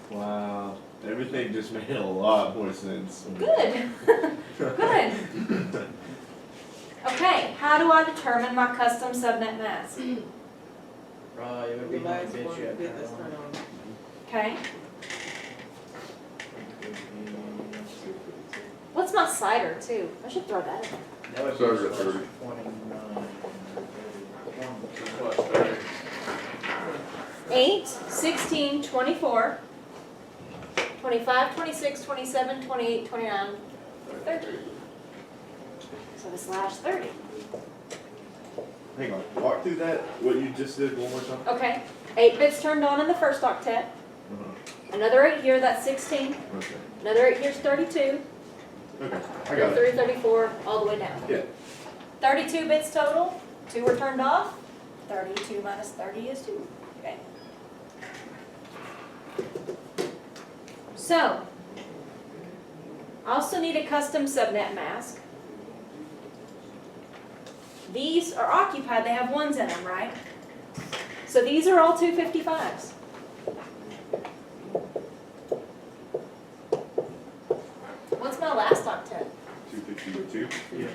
Wow, everything just made a lot more sense. Good. Good. Okay, how do I determine my custom subnet mask? Right, it would The be how many last bits one you have bit that's to turned on. Okay, It would be- what's my cider too? I should throw that in there. That would be Sorry, /29. 30. 30. 8, 16, 24, 25, 26, 27, 28, 29, 30. So the /30. Hang on, walk through that, what you just did one more time. Okay, 8 bits turned on in the first octet. Another 8 here, that's 16. Okay, Another 8 here is 32. okay, I got it. 33, 34, all the way down. Yeah. 32 bits total, 2 were turned off. 32 minus 30 is 2. Okay. So, I also need a custom subnet mask. These are occupied, they have 1s in them, right? So these are all 255s. What's my last octet? 252. Yeah.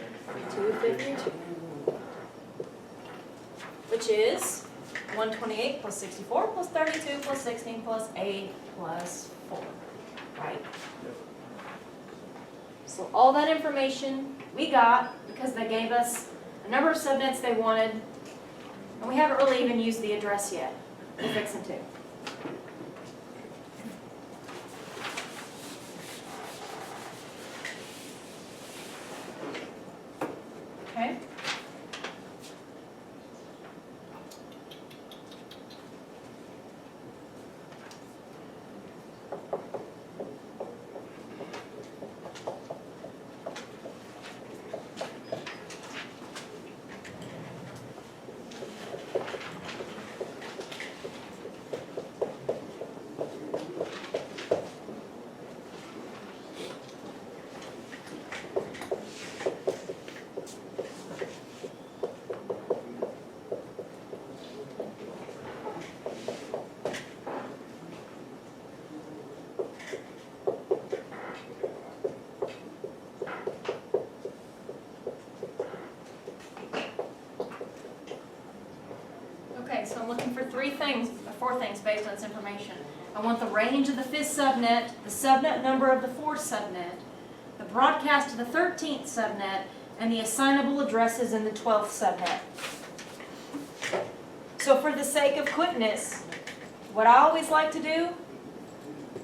252. Which is 128 plus 64 plus 32 plus 16 plus 8 plus 4, right? So all that information we got because they gave us a number of subnets they wanted, and we haven't really even used the address yet. We're fixing to. Okay. I'm looking for four things based on this information. I want the range of the 5th subnet, the subnet number of the 4th subnet, the broadcast to the 13th subnet, and the assignable addresses in the 12th subnet. So for the sake of quickness, what I always like to do,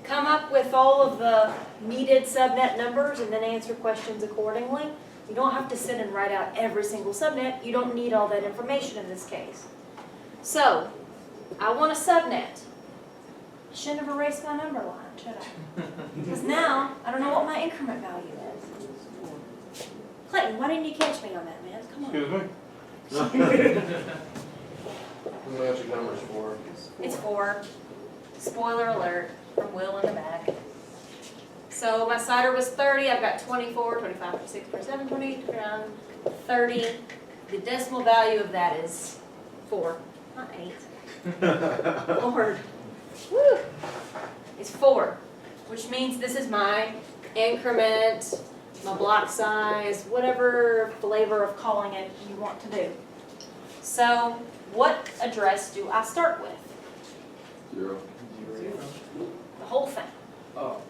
come up with all of the needed subnet numbers and then answer questions accordingly. You don't have to sit and write out every single subnet. You don't need all that information in this case. So, I want a subnet. I shouldn't have erased my number line, should I? Because now, I don't know what my increment value is. Clayton, why didn't you catch me on that, man? Come on. Excuse me? The magic number's 4. It's 4. Spoiler alert from Will in the back. So my cider was 30, I've got 24, 25, 26, 27, 28, 29, 30. The decimal value of that is 4, not 8. Lord. Woo! It's 4, which means this is my increment, my block size, whatever flavor of calling it you want to do. So what address do I start with? 0. The whole thing. Oh.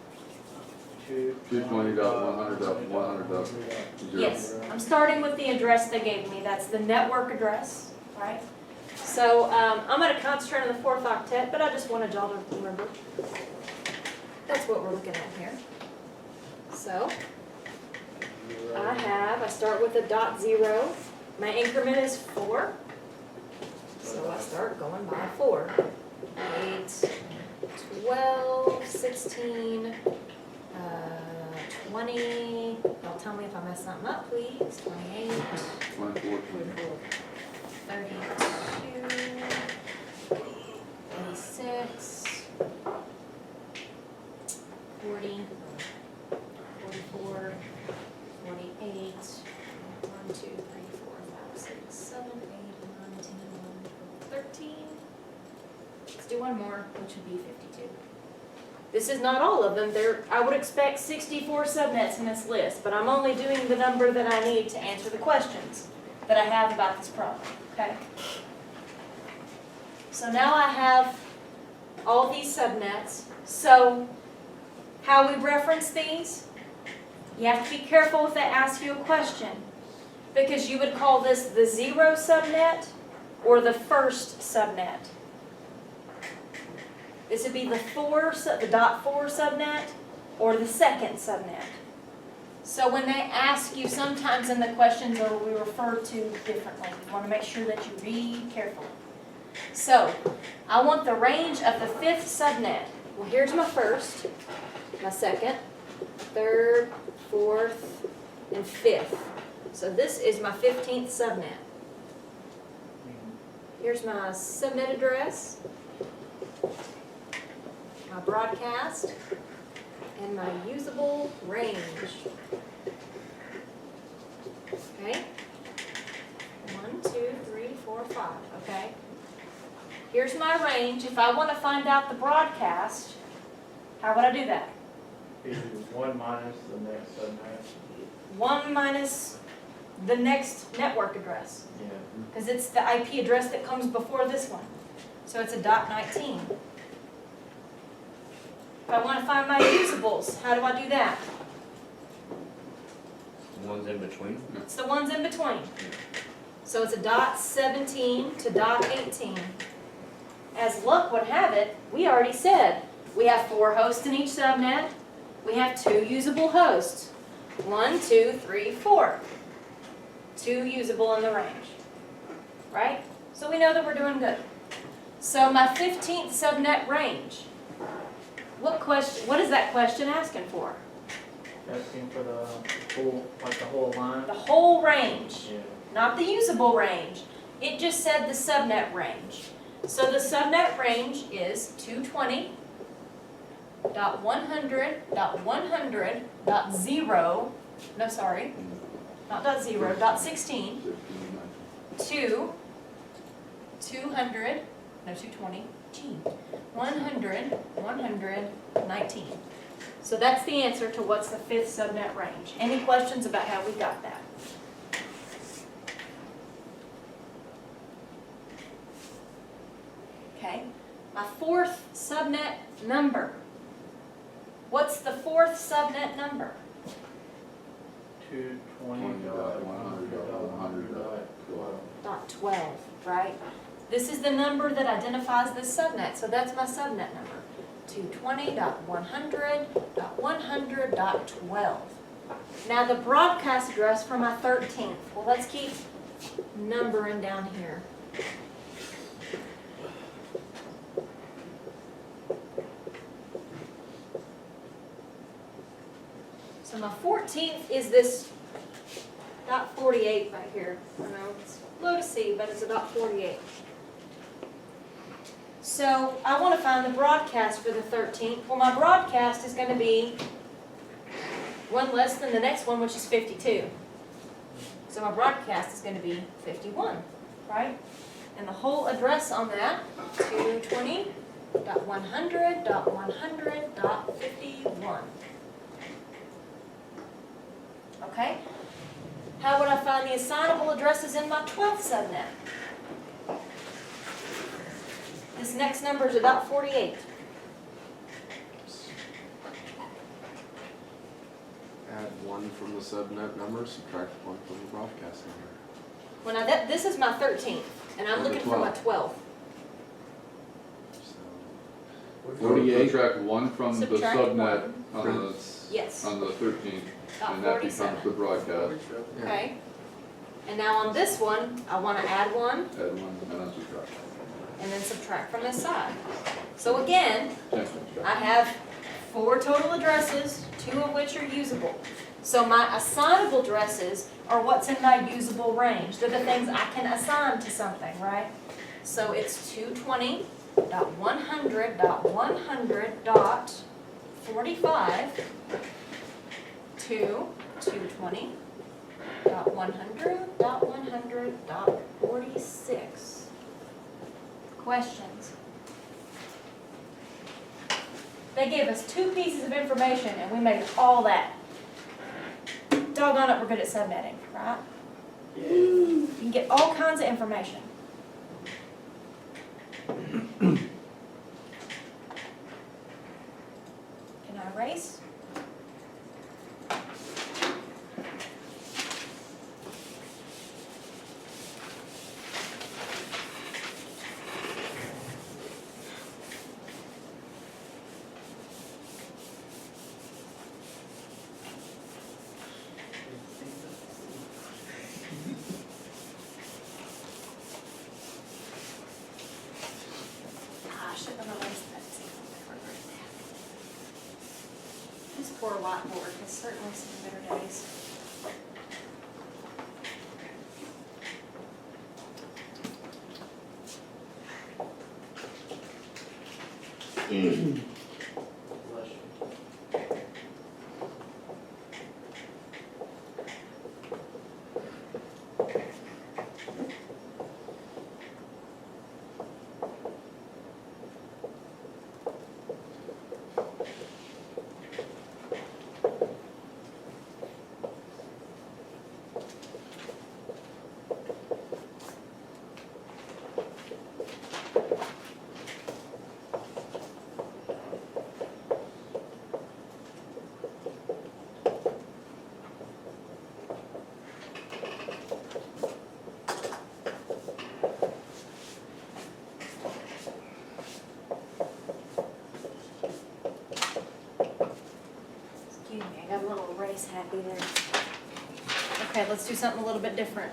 220.100.100.0. Yes, I'm starting with the address they gave me. That's the network address, right? So I'm going to concentrate on the 4th octet, but I just wanted y'all to remember. That's what we're looking at here. So I start with a .0. My increment is 4. So I start going by 4. 8, 12, 16, 20, y'all tell me if I mess something up, please. 28, 24. 32, 36, 40, 44, 48, 1, 2, 3, 4, 5, 6, 7, 8, 9, 10, 11, 12, 13. Let's do one more, which would be 52. This is not all of them. I would expect 64 subnets in this list, but I'm only doing the number that I need to answer the questions that I have about this problem, okay? So now I have all these subnets. So how we reference these, you have to be careful if they ask you a question, because you would call this the 0 subnet or the 1st subnet. This would be the .4 subnet or the 2nd subnet. So when they ask you, sometimes in the questions are we refer to differently. You want to make sure that you read carefully. So I want the range of the 5th subnet. Well, here's my 1st, my 2nd, 3rd, 4th, and 5th. So this is my 15th subnet. Here's my subnet address, my broadcast, and my usable range. Okay? 1, 2, 3, 4, 5. Okay? Here's my range. If I want to find out the broadcast, how would I do that? 1 minus the next subnet. 1 minus the next network address, Yeah. because it's the IP address that comes before this one. So it's a .19. If I want to find my usables, how do I do that? Ones in between. It's the ones in between. So it's a .17 to .18. As luck would have it, we already said we have 4 hosts in each subnet. We have 2 usable hosts. 1, 2, 3, 4. 2 usable in the range. Right? So we know that we're doing good. So my 15th subnet range. What is that question asking for? Asking for the full, like the whole line? The whole range, Yeah. not the usable range. It just said the subnet range. So the subnet range is 220.100.100.0, no sorry, not .0, .16 to 200, no 220, 119. So that's the answer to what's the 5th subnet range. Any questions about how we got that? Okay, my fourth subnet number. What's the fourth subnet number? 220.100.100.12. Dot 12, right? This is the number that identifies this subnet, so that's my subnet number. 220.100.100.12. Now the broadcast address for my 13th. Well, let's keep numbering down here. So my 14th is this dot 48 right here. I know it's low to see, but it's a dot 48. So I want to find the broadcast for the 13th. Well, my broadcast is going to be one less than the next one, which is 52. So my broadcast is going to be 51, right? And the whole address on that, 220.100.100.51. Okay? How would I find the assignable addresses in my 12th subnet? This next number is about 48. Add one from the subnet number, subtract one from the broadcast number. Well, now this is my 13th, and I'm Or the looking for my 12th. So, 48. Subtract one from the Subtract subnet one. on the, Yes, on the 13th, dot and that becomes 47. the broadcast. yeah. Okay. And now on this one, I want to add one Add one and then subtract. and then subtract from this side. So again, Same thing, I have 4 total addresses, 2 of which are usable. So my assignable addresses are what's in my usable range. They're the things I can assign to something, right? So it's 220.100.100.45 to 220.100.100.46. Questions? They gave us 2 pieces of information and we made all that. Doggone it, we're good at subnetting, right? You can get all kinds of information. Can I erase? I shouldn't have erased that. This poor whiteboard has certainly seen better days. Bless you. Excuse me, I got a little erase happy there. Okay, let's do something a little bit different.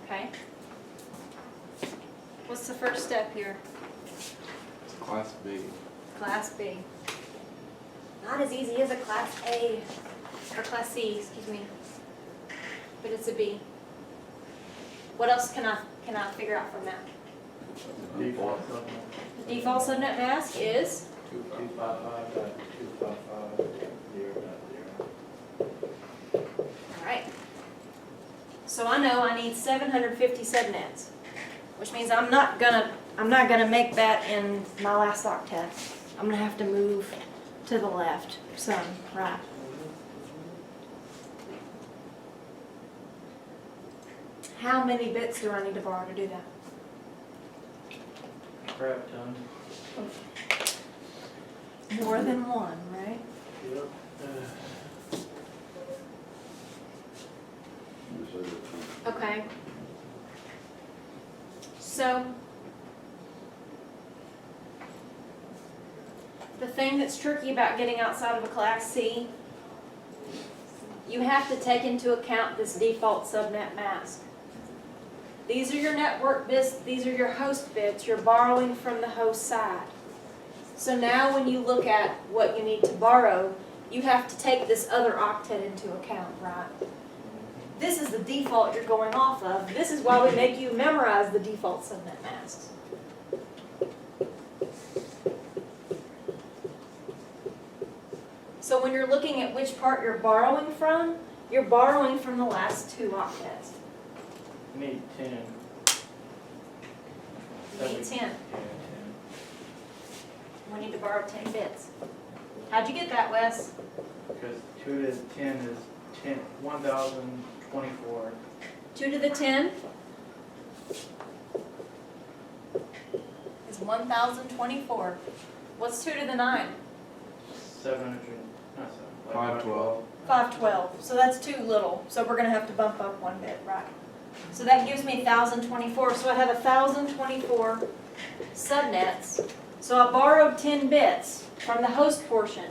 Okay? What's the first step here? Class B. Class B. Not as easy as a Class A, or Class C, excuse me. But it's a B. What else can I figure out from that? Default subnet. The default subnet mask is 255.255.0.0. Alright. So I know I need 750 subnets, which means I'm not gonna make that in my last octet. I'm gonna have to move to the left some, right? How many bits do I need to borrow to do that? Crap ton. More than one, right? Yep. Okay. So, the thing that's tricky about getting outside of a Class C, you have to take into account this default subnet mask. These are your network bits, these are your host bits, you're borrowing from the host side. So now when you look at what you need to borrow, you have to take this other octet into account, right? This is the default you're going off of. This is why we make you memorize the default subnet masks. So when you're looking at which part you're borrowing from the last two octets. Need 10. You need 10. Yeah, 10. We need to borrow 10 bits. How'd you get that, Wes? Because 2 to the 10 is 1,024. 2 to the 10 is 1,024. What's 2 to the 9? 700, not 7, 512. 512. So that's too little. So we're going to have to bump up one bit, right? So that gives me 1,024. So I have 1,024 subnets. So I borrowed 10 bits from the host portion.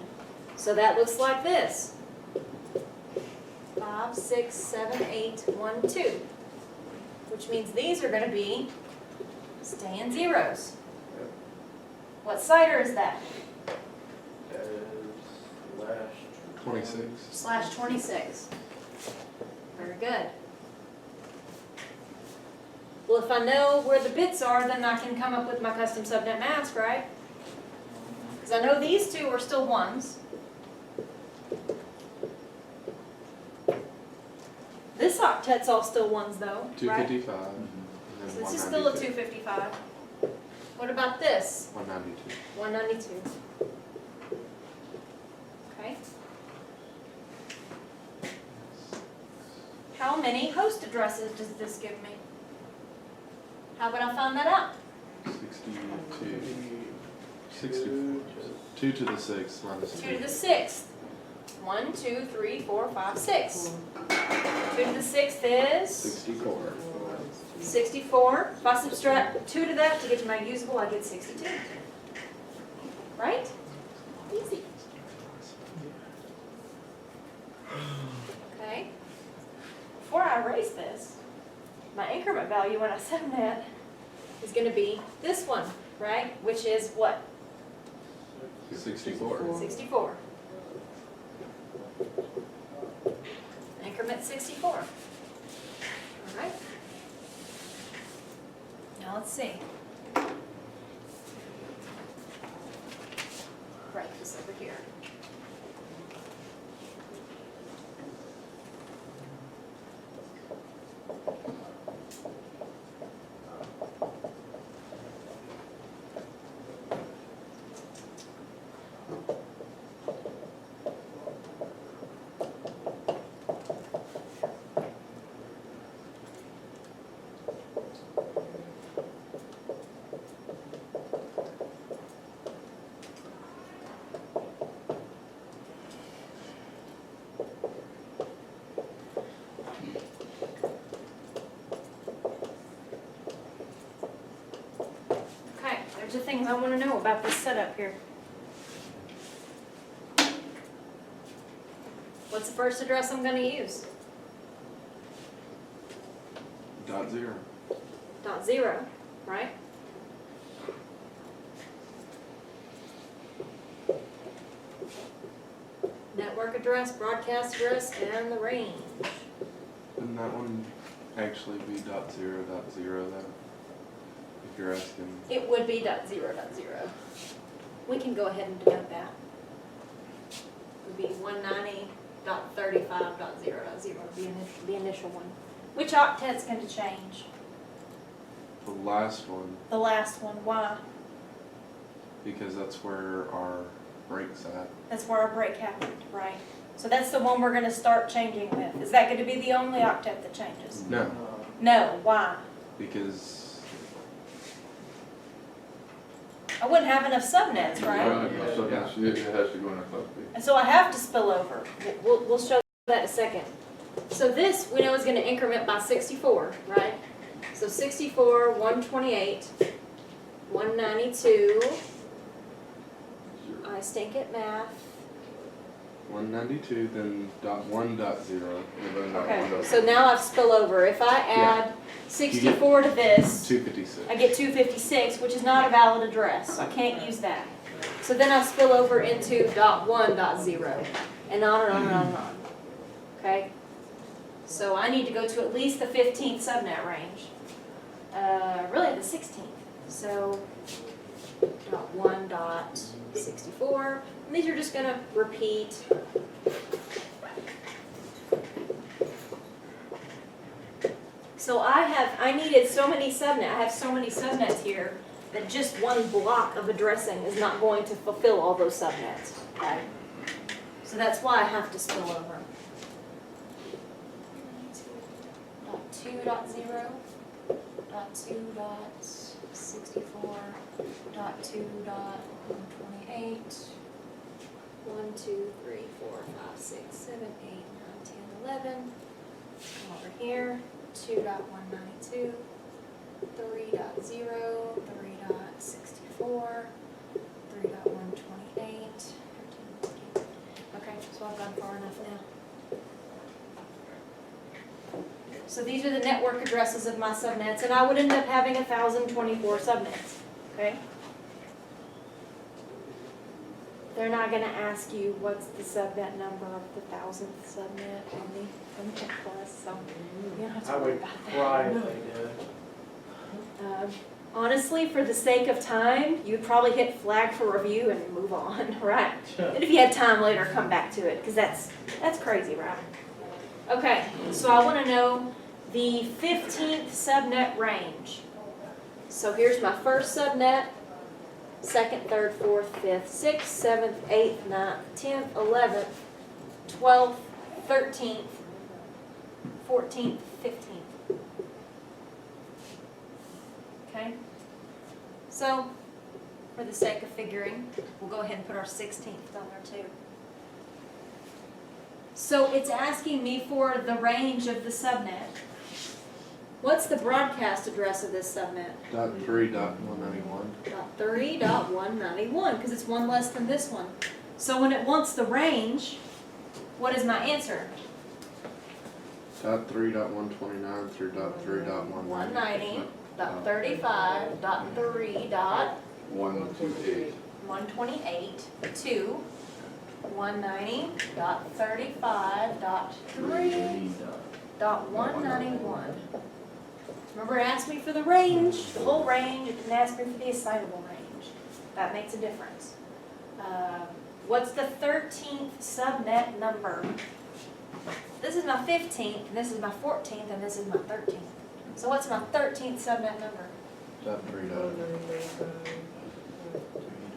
So that looks like this. 5, 6, 7, 8, 1, 2. Which means these are going to be staying zeros. What CIDR is that? That is slash 26. /26. Very good. Well, if I know where the bits are, then I can come up with my custom subnet mask, right? Because I know these two are still ones. This octet's all still ones though, right? 255. And So then this is still a 192. 255. What about this? 192. 192. Okay. How many host addresses does this give me? How would I find that out? 62. 64. 2 to the 6 minus 2 to the 6th. 1, 2, 3, 4, 5, 6. 2 to the 6th is 64. 64. If I subtract 2 to that to get to my usable, I get 62. Right? Easy. Okay. Before I erase this, my increment value when I subnet is going to be this one, right? Which is what? 64. 64. Increment 64. All right. Now let's see. Write this over here. Okay, there's the things I want to know about this setup here. What's the first address I'm going to use? Dot 0. .0, right? Network address, broadcast address, and the range. Wouldn't that one actually be dot 0 dot 0 then? If you're asking. It would be .0.0. We can go ahead and denote that. Would be 190.35.0.0 would be the initial one. Which octet's going to change? The last one, The last one. Why? because that's where our break's at. That's where our break happened, right? So that's the one we're going to start changing with. Is that going to be the only octet that changes? No, No. Why? because, I wouldn't have enough subnets, right? Right, so it has to go in a class B. And so I have to spill over. We'll show that in a second. So this, we know, is going to increment by 64, right? So 64, 128, 192. I stink at math. 192, then .1.0, Okay, so now I've spill over. If I add 64 to this, 256. I get 256, which is not a valid address. So I can't use that. So then I spill over into .1.0, and on and on and on and on. Okay? So I need to go to at least the 15th subnet range. Really the 16th. So .1.64. And these are just going to repeat. So I needed so many subnets. I have so many subnets here that just one block of addressing is not going to fulfill all those subnets. Okay? So that's why I have to spill over. .2.0, .2.64, .2.128, 1, 2, 3, 4, 5, 6, 7, 8, 9, 10, 11. Come over here, 2.192, 3.0, 3.64, 3.128. Okay, so I've gone far enough now. So these are the network addresses of my subnets, and I would end up having 1,024 subnets, okay? They're not gonna ask you what's the subnet number of the 1,000th subnet on the plus, so you don't have to I worry would about that. cry if they did. Honestly, for the sake of time, you'd probably hit flag for review and move on, right? And if you had time later, come back to it, because that's crazy, right? Okay, so I want to know the 15th subnet range. So here's my first subnet, 2nd, 3rd, 4th, 5th, 6th, 7th, 8th, 9th, 10th, 11th, 12th, 13th, 14th, 15th. Okay? So, for the sake of figuring, we'll go ahead and put our 16th on there too. So it's asking me for the range of the subnet. What's the broadcast address of this subnet? .3.191. .3.191, because it's one less than this one. So when it wants the range, what is my answer? .3.129 through .3.190. 190.3.128 128. to 190.35.3.191. Remember, it asked me for the range, the whole range. It didn't ask me for the assignable range. That makes a difference. What's the 13th subnet number? This is my 15th, and this is my 14th, and this is my 13th. So what's my 13th subnet number? .3.190.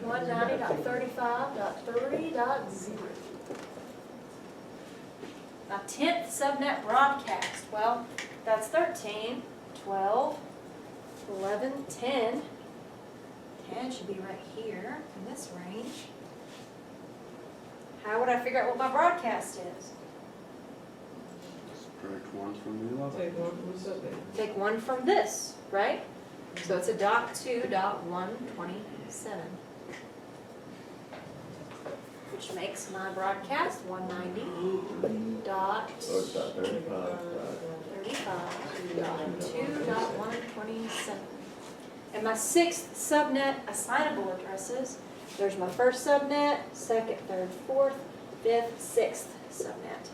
190.35.3.0. My 10th subnet broadcast, well, that's 13, 12, 11, 10. 10 should be right here in this range. How would I figure out what my broadcast is? Subtract 1 from the 11. Take one from the subnet. Take one from this, right? So it's a .2.127. Which makes my broadcast 190 dot So it's got 35. 35.2.127. And my 6th subnet assignable addresses, there's my first subnet, 2nd, 3rd, 4th, 5th, 6th subnet.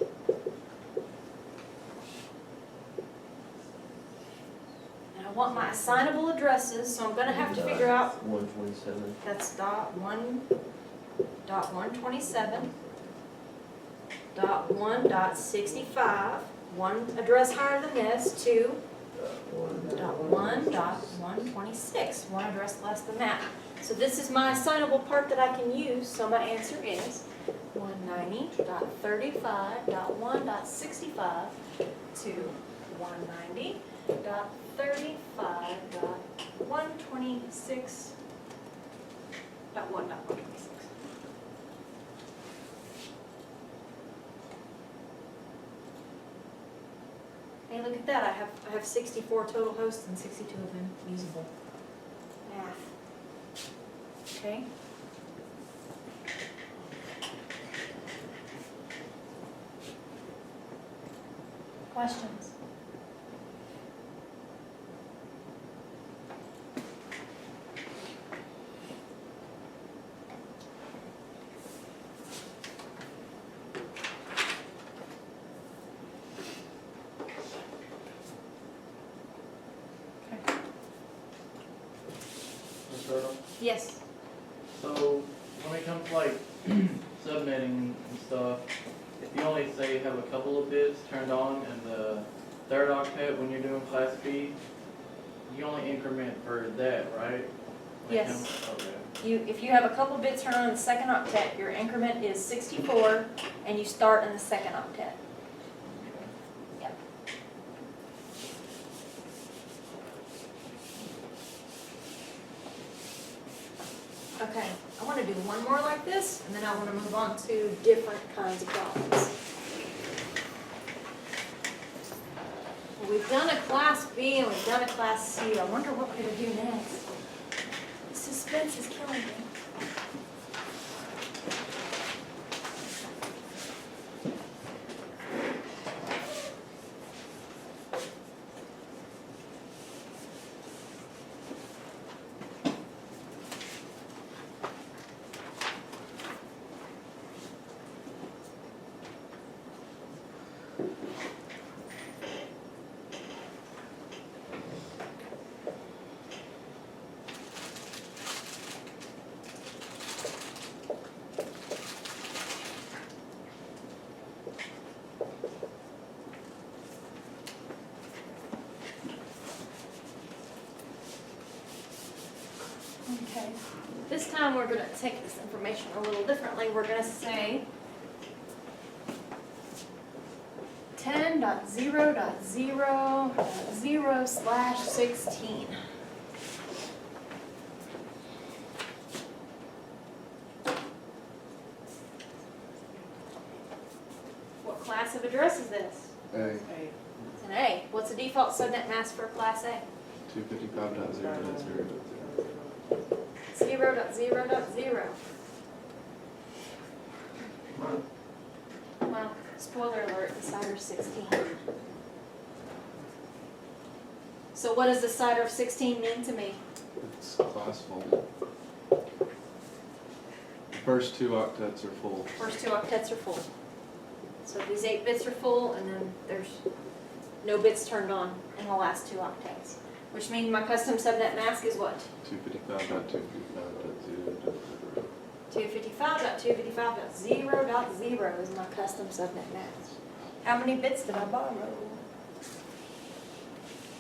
And I want my assignable addresses, so I'm gonna have to figure out, 127. that's .1.127, .1.65, one address higher than this, 2.1.126, one address less than that. So this is my assignable part that I can use, so my answer is 190.35.1.65 to 190.35.126.1.126. Hey, look at that, I have 64 total hosts and 62 of them usable. Math. Okay? Questions? Yes. So when it comes to like subnetting and stuff, if you only say you have a couple of bits turned on in the third octet when you're doing class B, you only increment for that, right? When it Yes. comes- Okay. If you have a couple bits turned on in the second octet, your increment is 64, and you start in the second octet. Yep. Okay, I want to do one more like this, and then I want to move on to different kinds of problems. Well, we've done a class B and we've done a class C. I wonder what we're going to do next. Suspense is killing me. Okay, this time we're gonna take this information a little differently. We're gonna say 10.0.0.0/16. What class of address is this? A, Hey, It's an A. What's the default subnet mask for class A? 255.0.0.0. 0.0.0. Well, spoiler alert, the CIDR 16. So what does the CIDR of 16 mean to me? It's class full. The first two octets are full. First two octets are full. So these 8 bits are full, and then there's no bits turned on in the last 2 octets. Which means my custom subnet mask is what? 255.255.0.0. 255.255.0.0 is my custom subnet mask. How many bits did I borrow?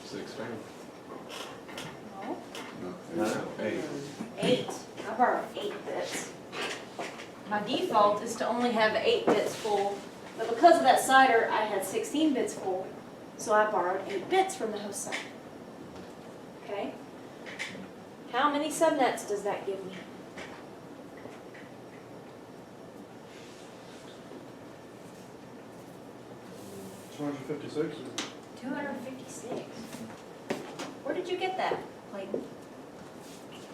16. No. No, 8. 8. I borrowed 8 bits. My default is to only have 8 bits full, but because of that CIDR, I had 16 bits full, so I borrowed 8 bits from the host site. Okay? How many subnets does that give me? 256? 256. Where did you get that, Clayton?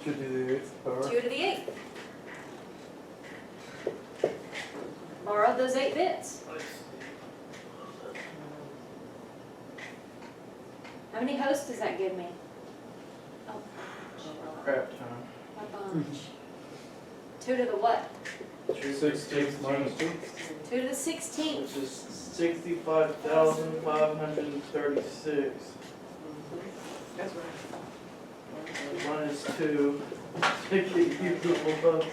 2 to the 8th power. 2 to the 8th. Borrowed those 8 bits. How many hosts does that give me? Oh, Crap ton. a bunch. 2 to the what? 16 minus 2. 2 to the 16th. Which is 65,536. That's right. One is 2, to get usable posts.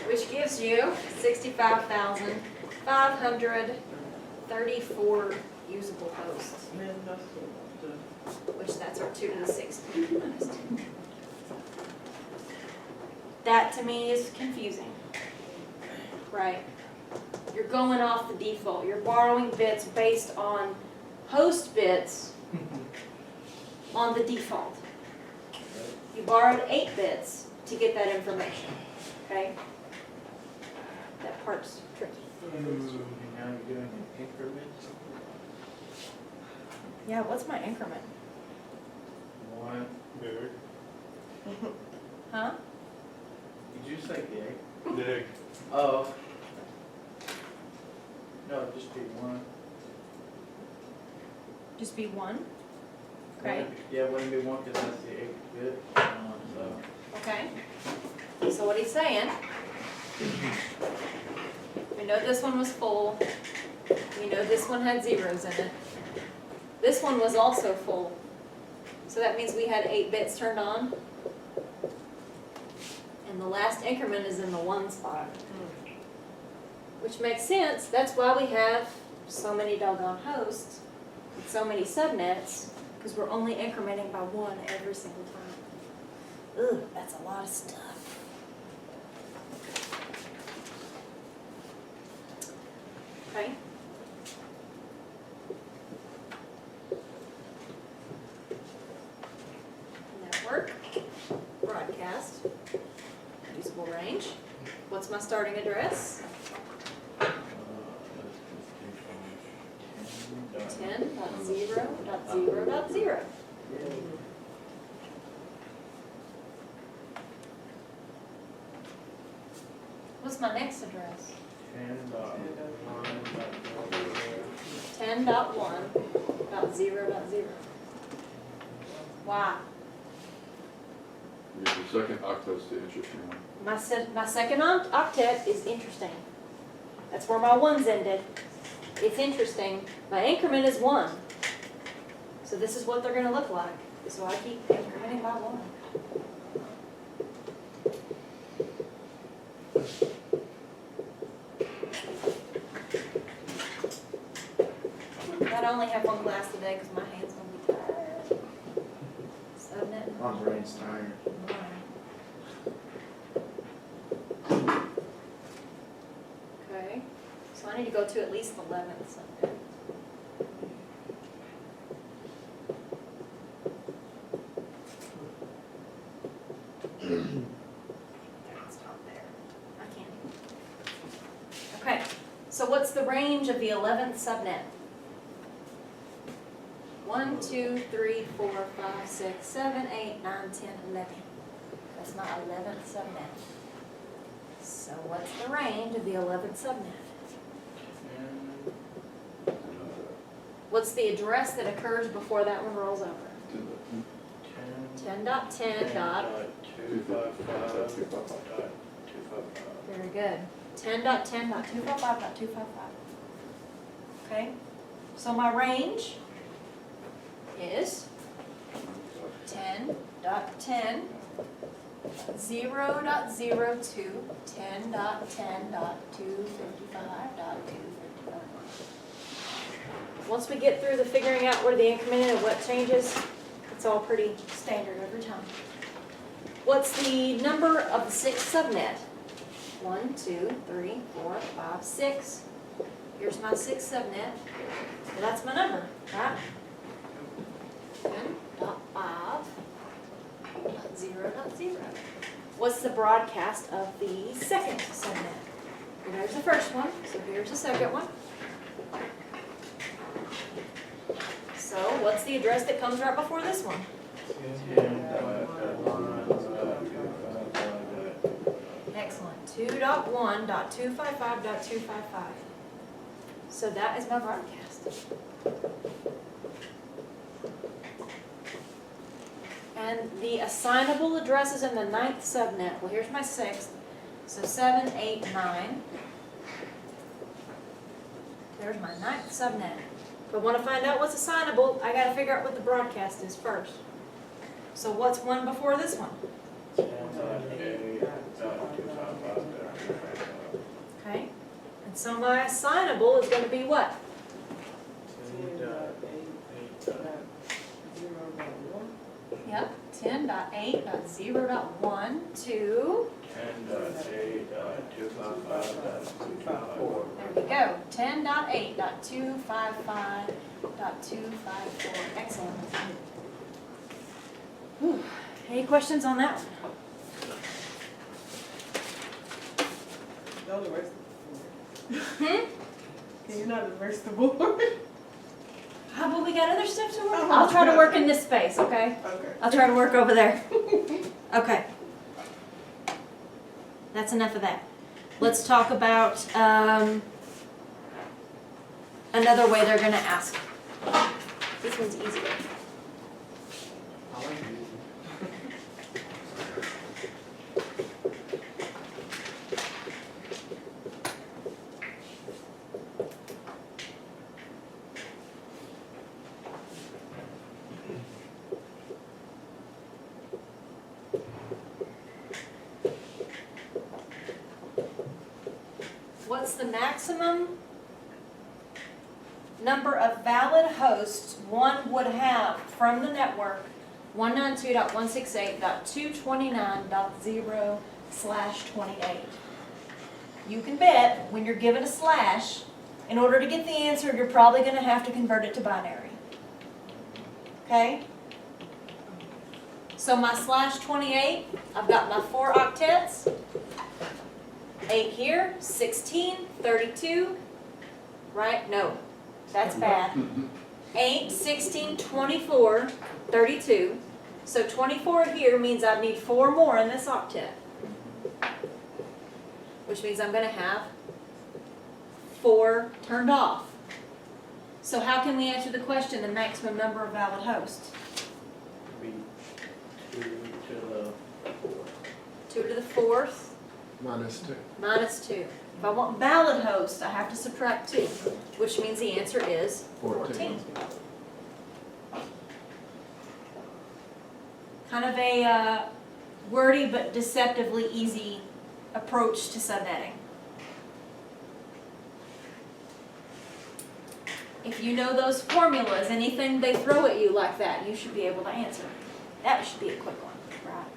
Which gives you 65,534 usable posts, Man, that's which that's our 2 to the 60 minus 2. That to me is confusing, right? You're going off the default. You're borrowing bits based on host bits on the default. You borrowed 8 bits to get that information, okay? That part's tricky. Now you're doing an increment. Yeah, what's my increment? 1. Big. Huh? Did you say gig? Big. Oh. No, just be 1. Just be 1? Okay, Yeah, wouldn't be 1 because that's the 8th bit. So. okay. So what he's saying, we know this one was full. We know this one had zeros in it. This one was also full. So that means we had 8 bits turned on. And the last increment is in the 1 spot. Which makes sense. That's why we have so many doggone hosts with so many subnets, because we're only incrementing by 1 every single time. Ugh, that's a lot of stuff. Okay. Network, broadcast, usable range. What's my starting address? 10.0.0.0. What's my next address? 10.1.0.0. Why? Your second octet's the interesting one. My second octet is interesting. That's where my 1's ended. It's interesting. My increment is 1. So this is what they're going to look like. So I keep incrementing by 1. I only have 1 class today because my hand's going to be tired. Subnet. My brain's tired. Okay. So I need to go to at least the 11th subnet. Stop there. I can't. Okay. So what's the range of the 11th subnet? 1, 2, 3, 4, 5, 6, 7, 8, 9, 10, 11. That's my 11th subnet. So what's the range of the 11th subnet? What's the address that occurs before that one rolls over? 10.10.255.255. Very good. 10.10.255.255. Okay, so my range is 10.10.0.02, 10.10.255.255. Once we get through the figuring out where the increment is and what changes, it's all pretty standard every time. What's the number of the 6th subnet? 1, 2, 3, 4, 5, 6. Here's my 6th subnet. So that's my number, right? 10.5.0.0. What's the broadcast of the 2nd subnet? Well, there's the first one, so here's the second one. So what's the address that comes right before this one? 10.1.255. Excellent. 2.1.255.255. So that is my broadcast. And the assignable addresses in the 9th subnet. Well, here's my 6th. So 7, 8, 9. There's my 9th subnet. If I want to find out what's assignable, I got to figure out what the broadcast is first. So what's one before this one? 10.8.255.255. Okay. And so my assignable is gonna be what? 10.8.0.1. Yep, 10.8.0.1 to, 10.8.255.254. there we go, 10.8.255.254. Excellent. Whew. Any questions on that one? Don't reverse the board. Hmm? Can you not reverse the board? How about we got other stuff to work? Oh, I'll try to okay. work in this space, okay? Okay. I'll try to work over there. Okay. That's enough of that. Let's talk about another way they're gonna ask. This one's easier. I like it. What's the maximum number of valid hosts one would have from the network 192.168.229.0/28? You can bet when you're given a slash, in order to get the answer, you're probably going to have to convert it to binary. Okay? So my /28, I've got my 4 octets. 8 here, 16, 32, right? No, that's bad. 8, 16, 24, 32. So 24 here means I need 4 more in this octet. Which means I'm going to have 4 turned off. So how can we answer the question, the maximum number of valid hosts? Be 2 to the 2 to the 4th. -2. Minus 2. If I want valid hosts, I have to subtract 2, which means the answer is 14. Kind of a wordy but deceptively easy approach to subnetting. If you know those formulas, anything they throw at you like that, you should be able to answer. That should be a quick one, right?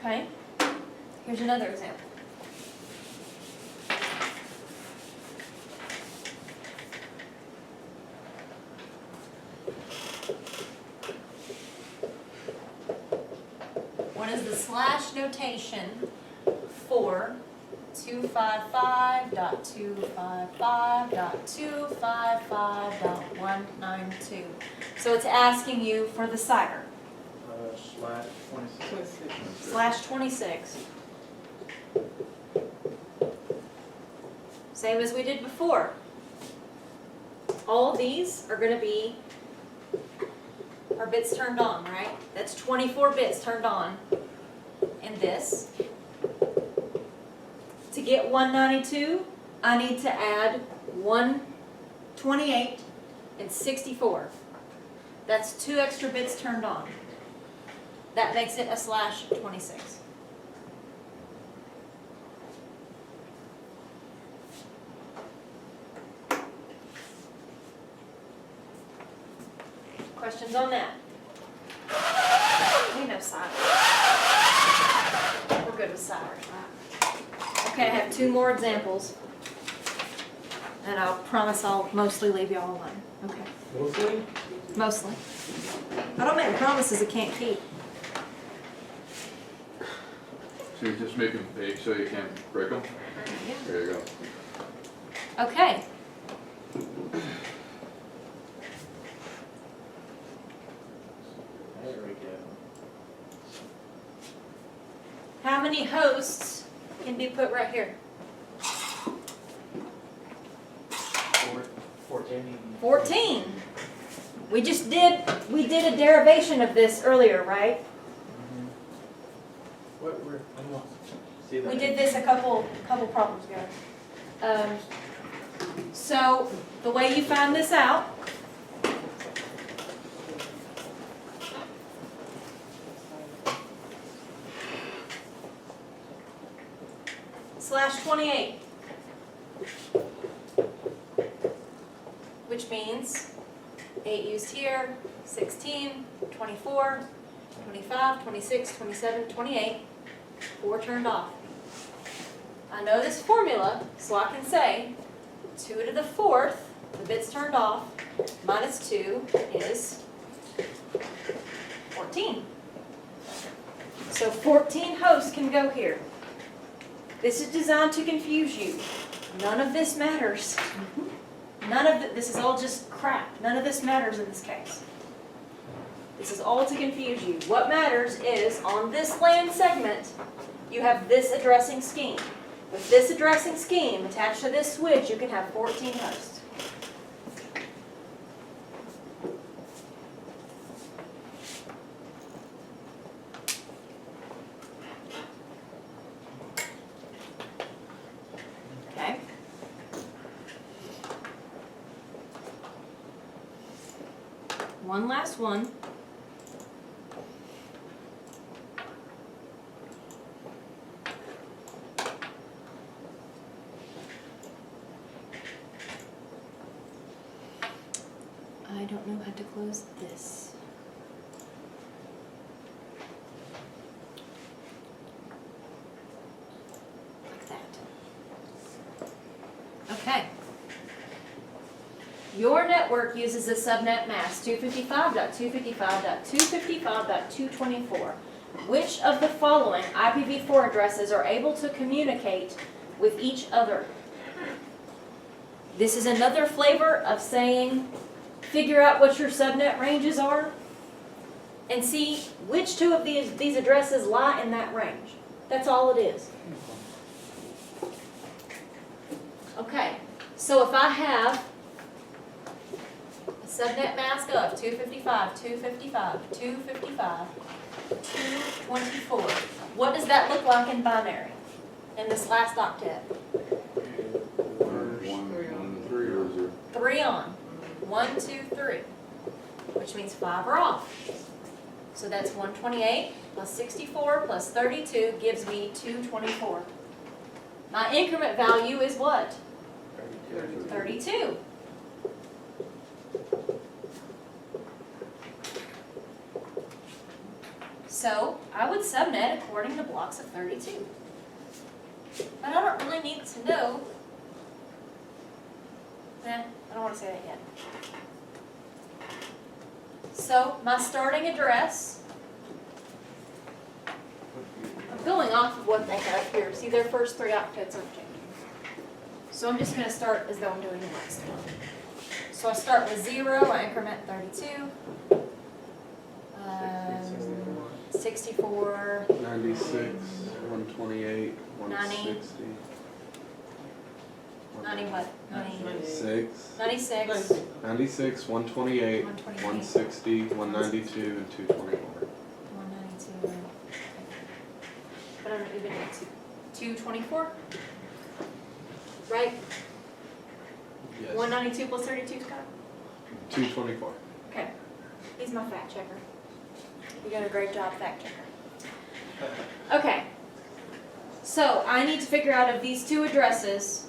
Okay, here's another example. What is the slash notation for 255.255.255.192? So it's asking you for the CIDR. /26. /26. Same as we did before. All these are going to be our bits turned on, right? That's 24 bits turned on in this. To get 192, I need to add 128 and 64. That's 2 extra bits turned on. That makes it a /26. Questions on that? We know silence. We're good with silence, right? Okay, I have 2 more examples. And I'll promise I'll mostly leave y'all alone. Okay. Mostly? Mostly. I don't make promises I can't keep. So you just make them big so you can't break them? There you go. Okay. There we go. How many hosts can be put right here? 14. 14. We did a derivation of this earlier, right? What were, I'm not, see that? We did this a couple problems ago. So the way you find this out /28. Which means 8 used here, 16, 24, 25, 26, 27, 28, 4 turned off. I know this formula, so I can say 2 to the 4th, the bits turned off, minus 2 is 14. So 14 hosts can go here. This is designed to confuse you. None of this matters. This is all just crap. None of this matters in this case. This is all to confuse you. What matters is on this LAN segment, you have this addressing scheme. With this addressing scheme attached to this switch, you can have 14 hosts. Okay. One last one. I don't know how to close this. Like that. Okay. Your network uses a subnet mask 255.255.255.224. Which of the following IPv4 addresses are able to communicate with each other? This is another flavor of saying, figure out what your subnet ranges are and see which two of these addresses lie in that range. That's all it is. Okay, so if I have a subnet mask of 255, 255, 255, 224, what does that look like in binary in this last octet? 3 on. 1, 2, 3, which means 5 are off. So that's 128 plus 64 plus 32 gives me 224. My increment value is what? 32. So I would subnet according to blocks of 32. But I don't really need to know. I don't want to say that yet. So my starting address, I'm going off of what they have here. See, their first 3 octets aren't changing. So I'm just going to start as though I'm doing the next one. So I start with 0, I increment 32, 64, 96, 128, 160. 90 what? 96, 96, 96, 128, 160, 192, and 224. 192. But I don't even need 224? Right? Yes. 192 plus 32, Scott? 224. Okay. He's my fact checker. You did a great job, fact checker. Okay. So I need to figure out of these 2 addresses,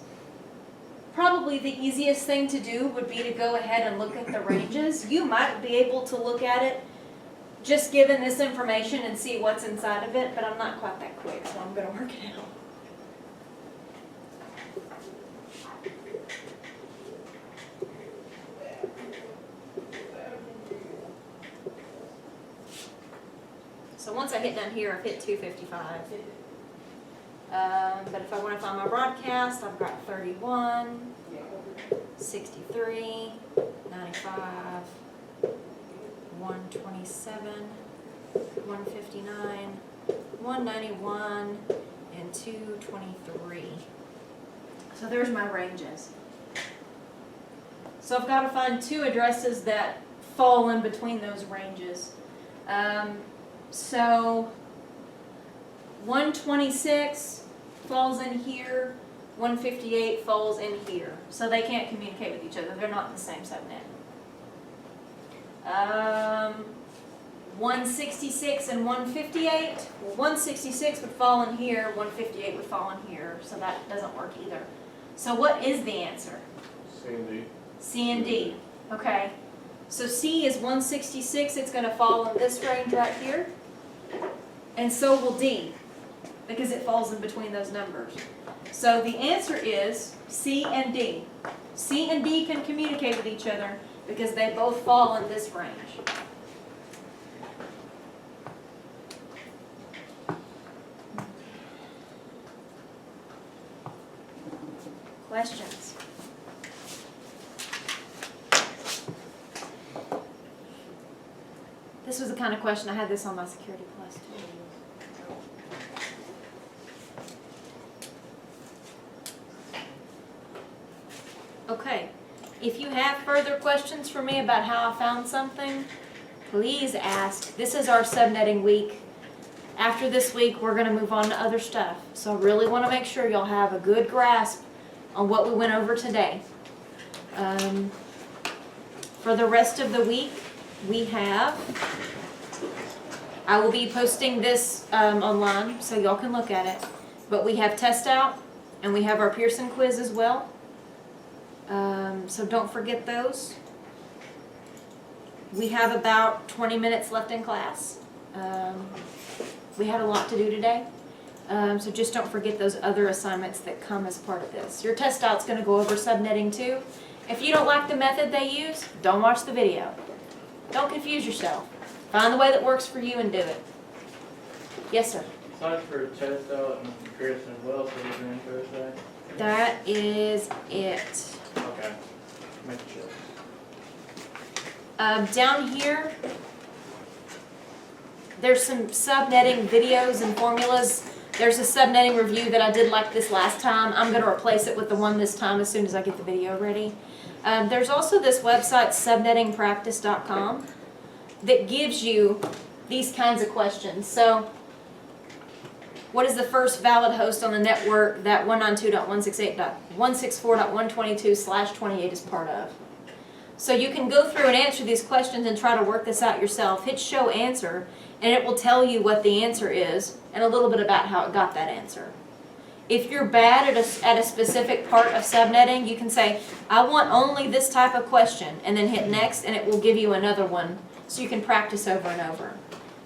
probably the easiest thing to do would be to go ahead and look at the ranges. You might be able to look at it just given this information and see what's inside of it, but I'm not quite that quick, so I'm going to work it out. So once I hit down here, I've hit 255. But if I want to find my broadcast, I've got 31, 63, 95, 127, 159, 191, and 223. So there's my ranges. So I've got to find 2 addresses that fall in between those ranges. So 126 falls in here, 158 falls in here. So they can't communicate with each other. They're not in the same subnet. 166 and 158. Well, 166 would fall in here, 158 would fall in here, so that doesn't work either. So what is the answer? C and D. C and D, okay. So C is 166, it's gonna fall in this range right here. And so will D, because it falls in between those numbers. So the answer is C and D. C and D can communicate with each other because they both fall in this range. Questions? This was the kind of question, I had this on my Security Plus too. Okay, if you have further questions for me about how I found something, please ask. This is our subnetting week. After this week, we're gonna move on to other stuff. So I really wanna make sure y'all have a good grasp on what we went over today. For the rest of the week, we have, I will be posting this online so y'all can look at it. But we have test out and we have our Pearson quiz as well. So don't forget those. We have about 20 minutes left in class. We had a lot to do today. So just don't forget those other assignments that come as part of this. Your test out's gonna go over subnetting too. If you don't like the method they use, don't watch the video. Don't confuse yourself. Find the way that works for you and do it. Yes, sir. Besides for test out and Pearson, what else are we doing Thursday? That is it. Okay. Make sure. Down here, there's some subnetting videos and formulas. There's a subnetting review that I did like this last time. I'm going to replace it with the one this time as soon as I get the video ready. There's also this website, subnettingpractice.com, that gives you these kinds of questions. So, what is the first valid host on the network that 192.168.164.122/28 is part of? So you can go through and answer these questions and try to work this out yourself. Hit show answer, and it will tell you what the answer is and a little bit about how it got that answer. If you're bad at a specific part of subnetting, you can say, I want only this type of question, and then hit next, and it will give you another one so you can practice over and over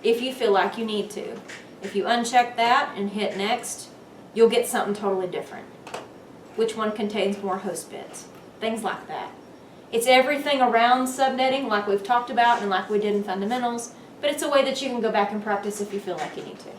if you feel like you need to. If you uncheck that and hit next, you'll get something totally different. Which one contains more host bits? Things like that. It's everything around subnetting like we've talked about and like we did in fundamentals, but it's a way that you can go back and practice if you feel like you need to.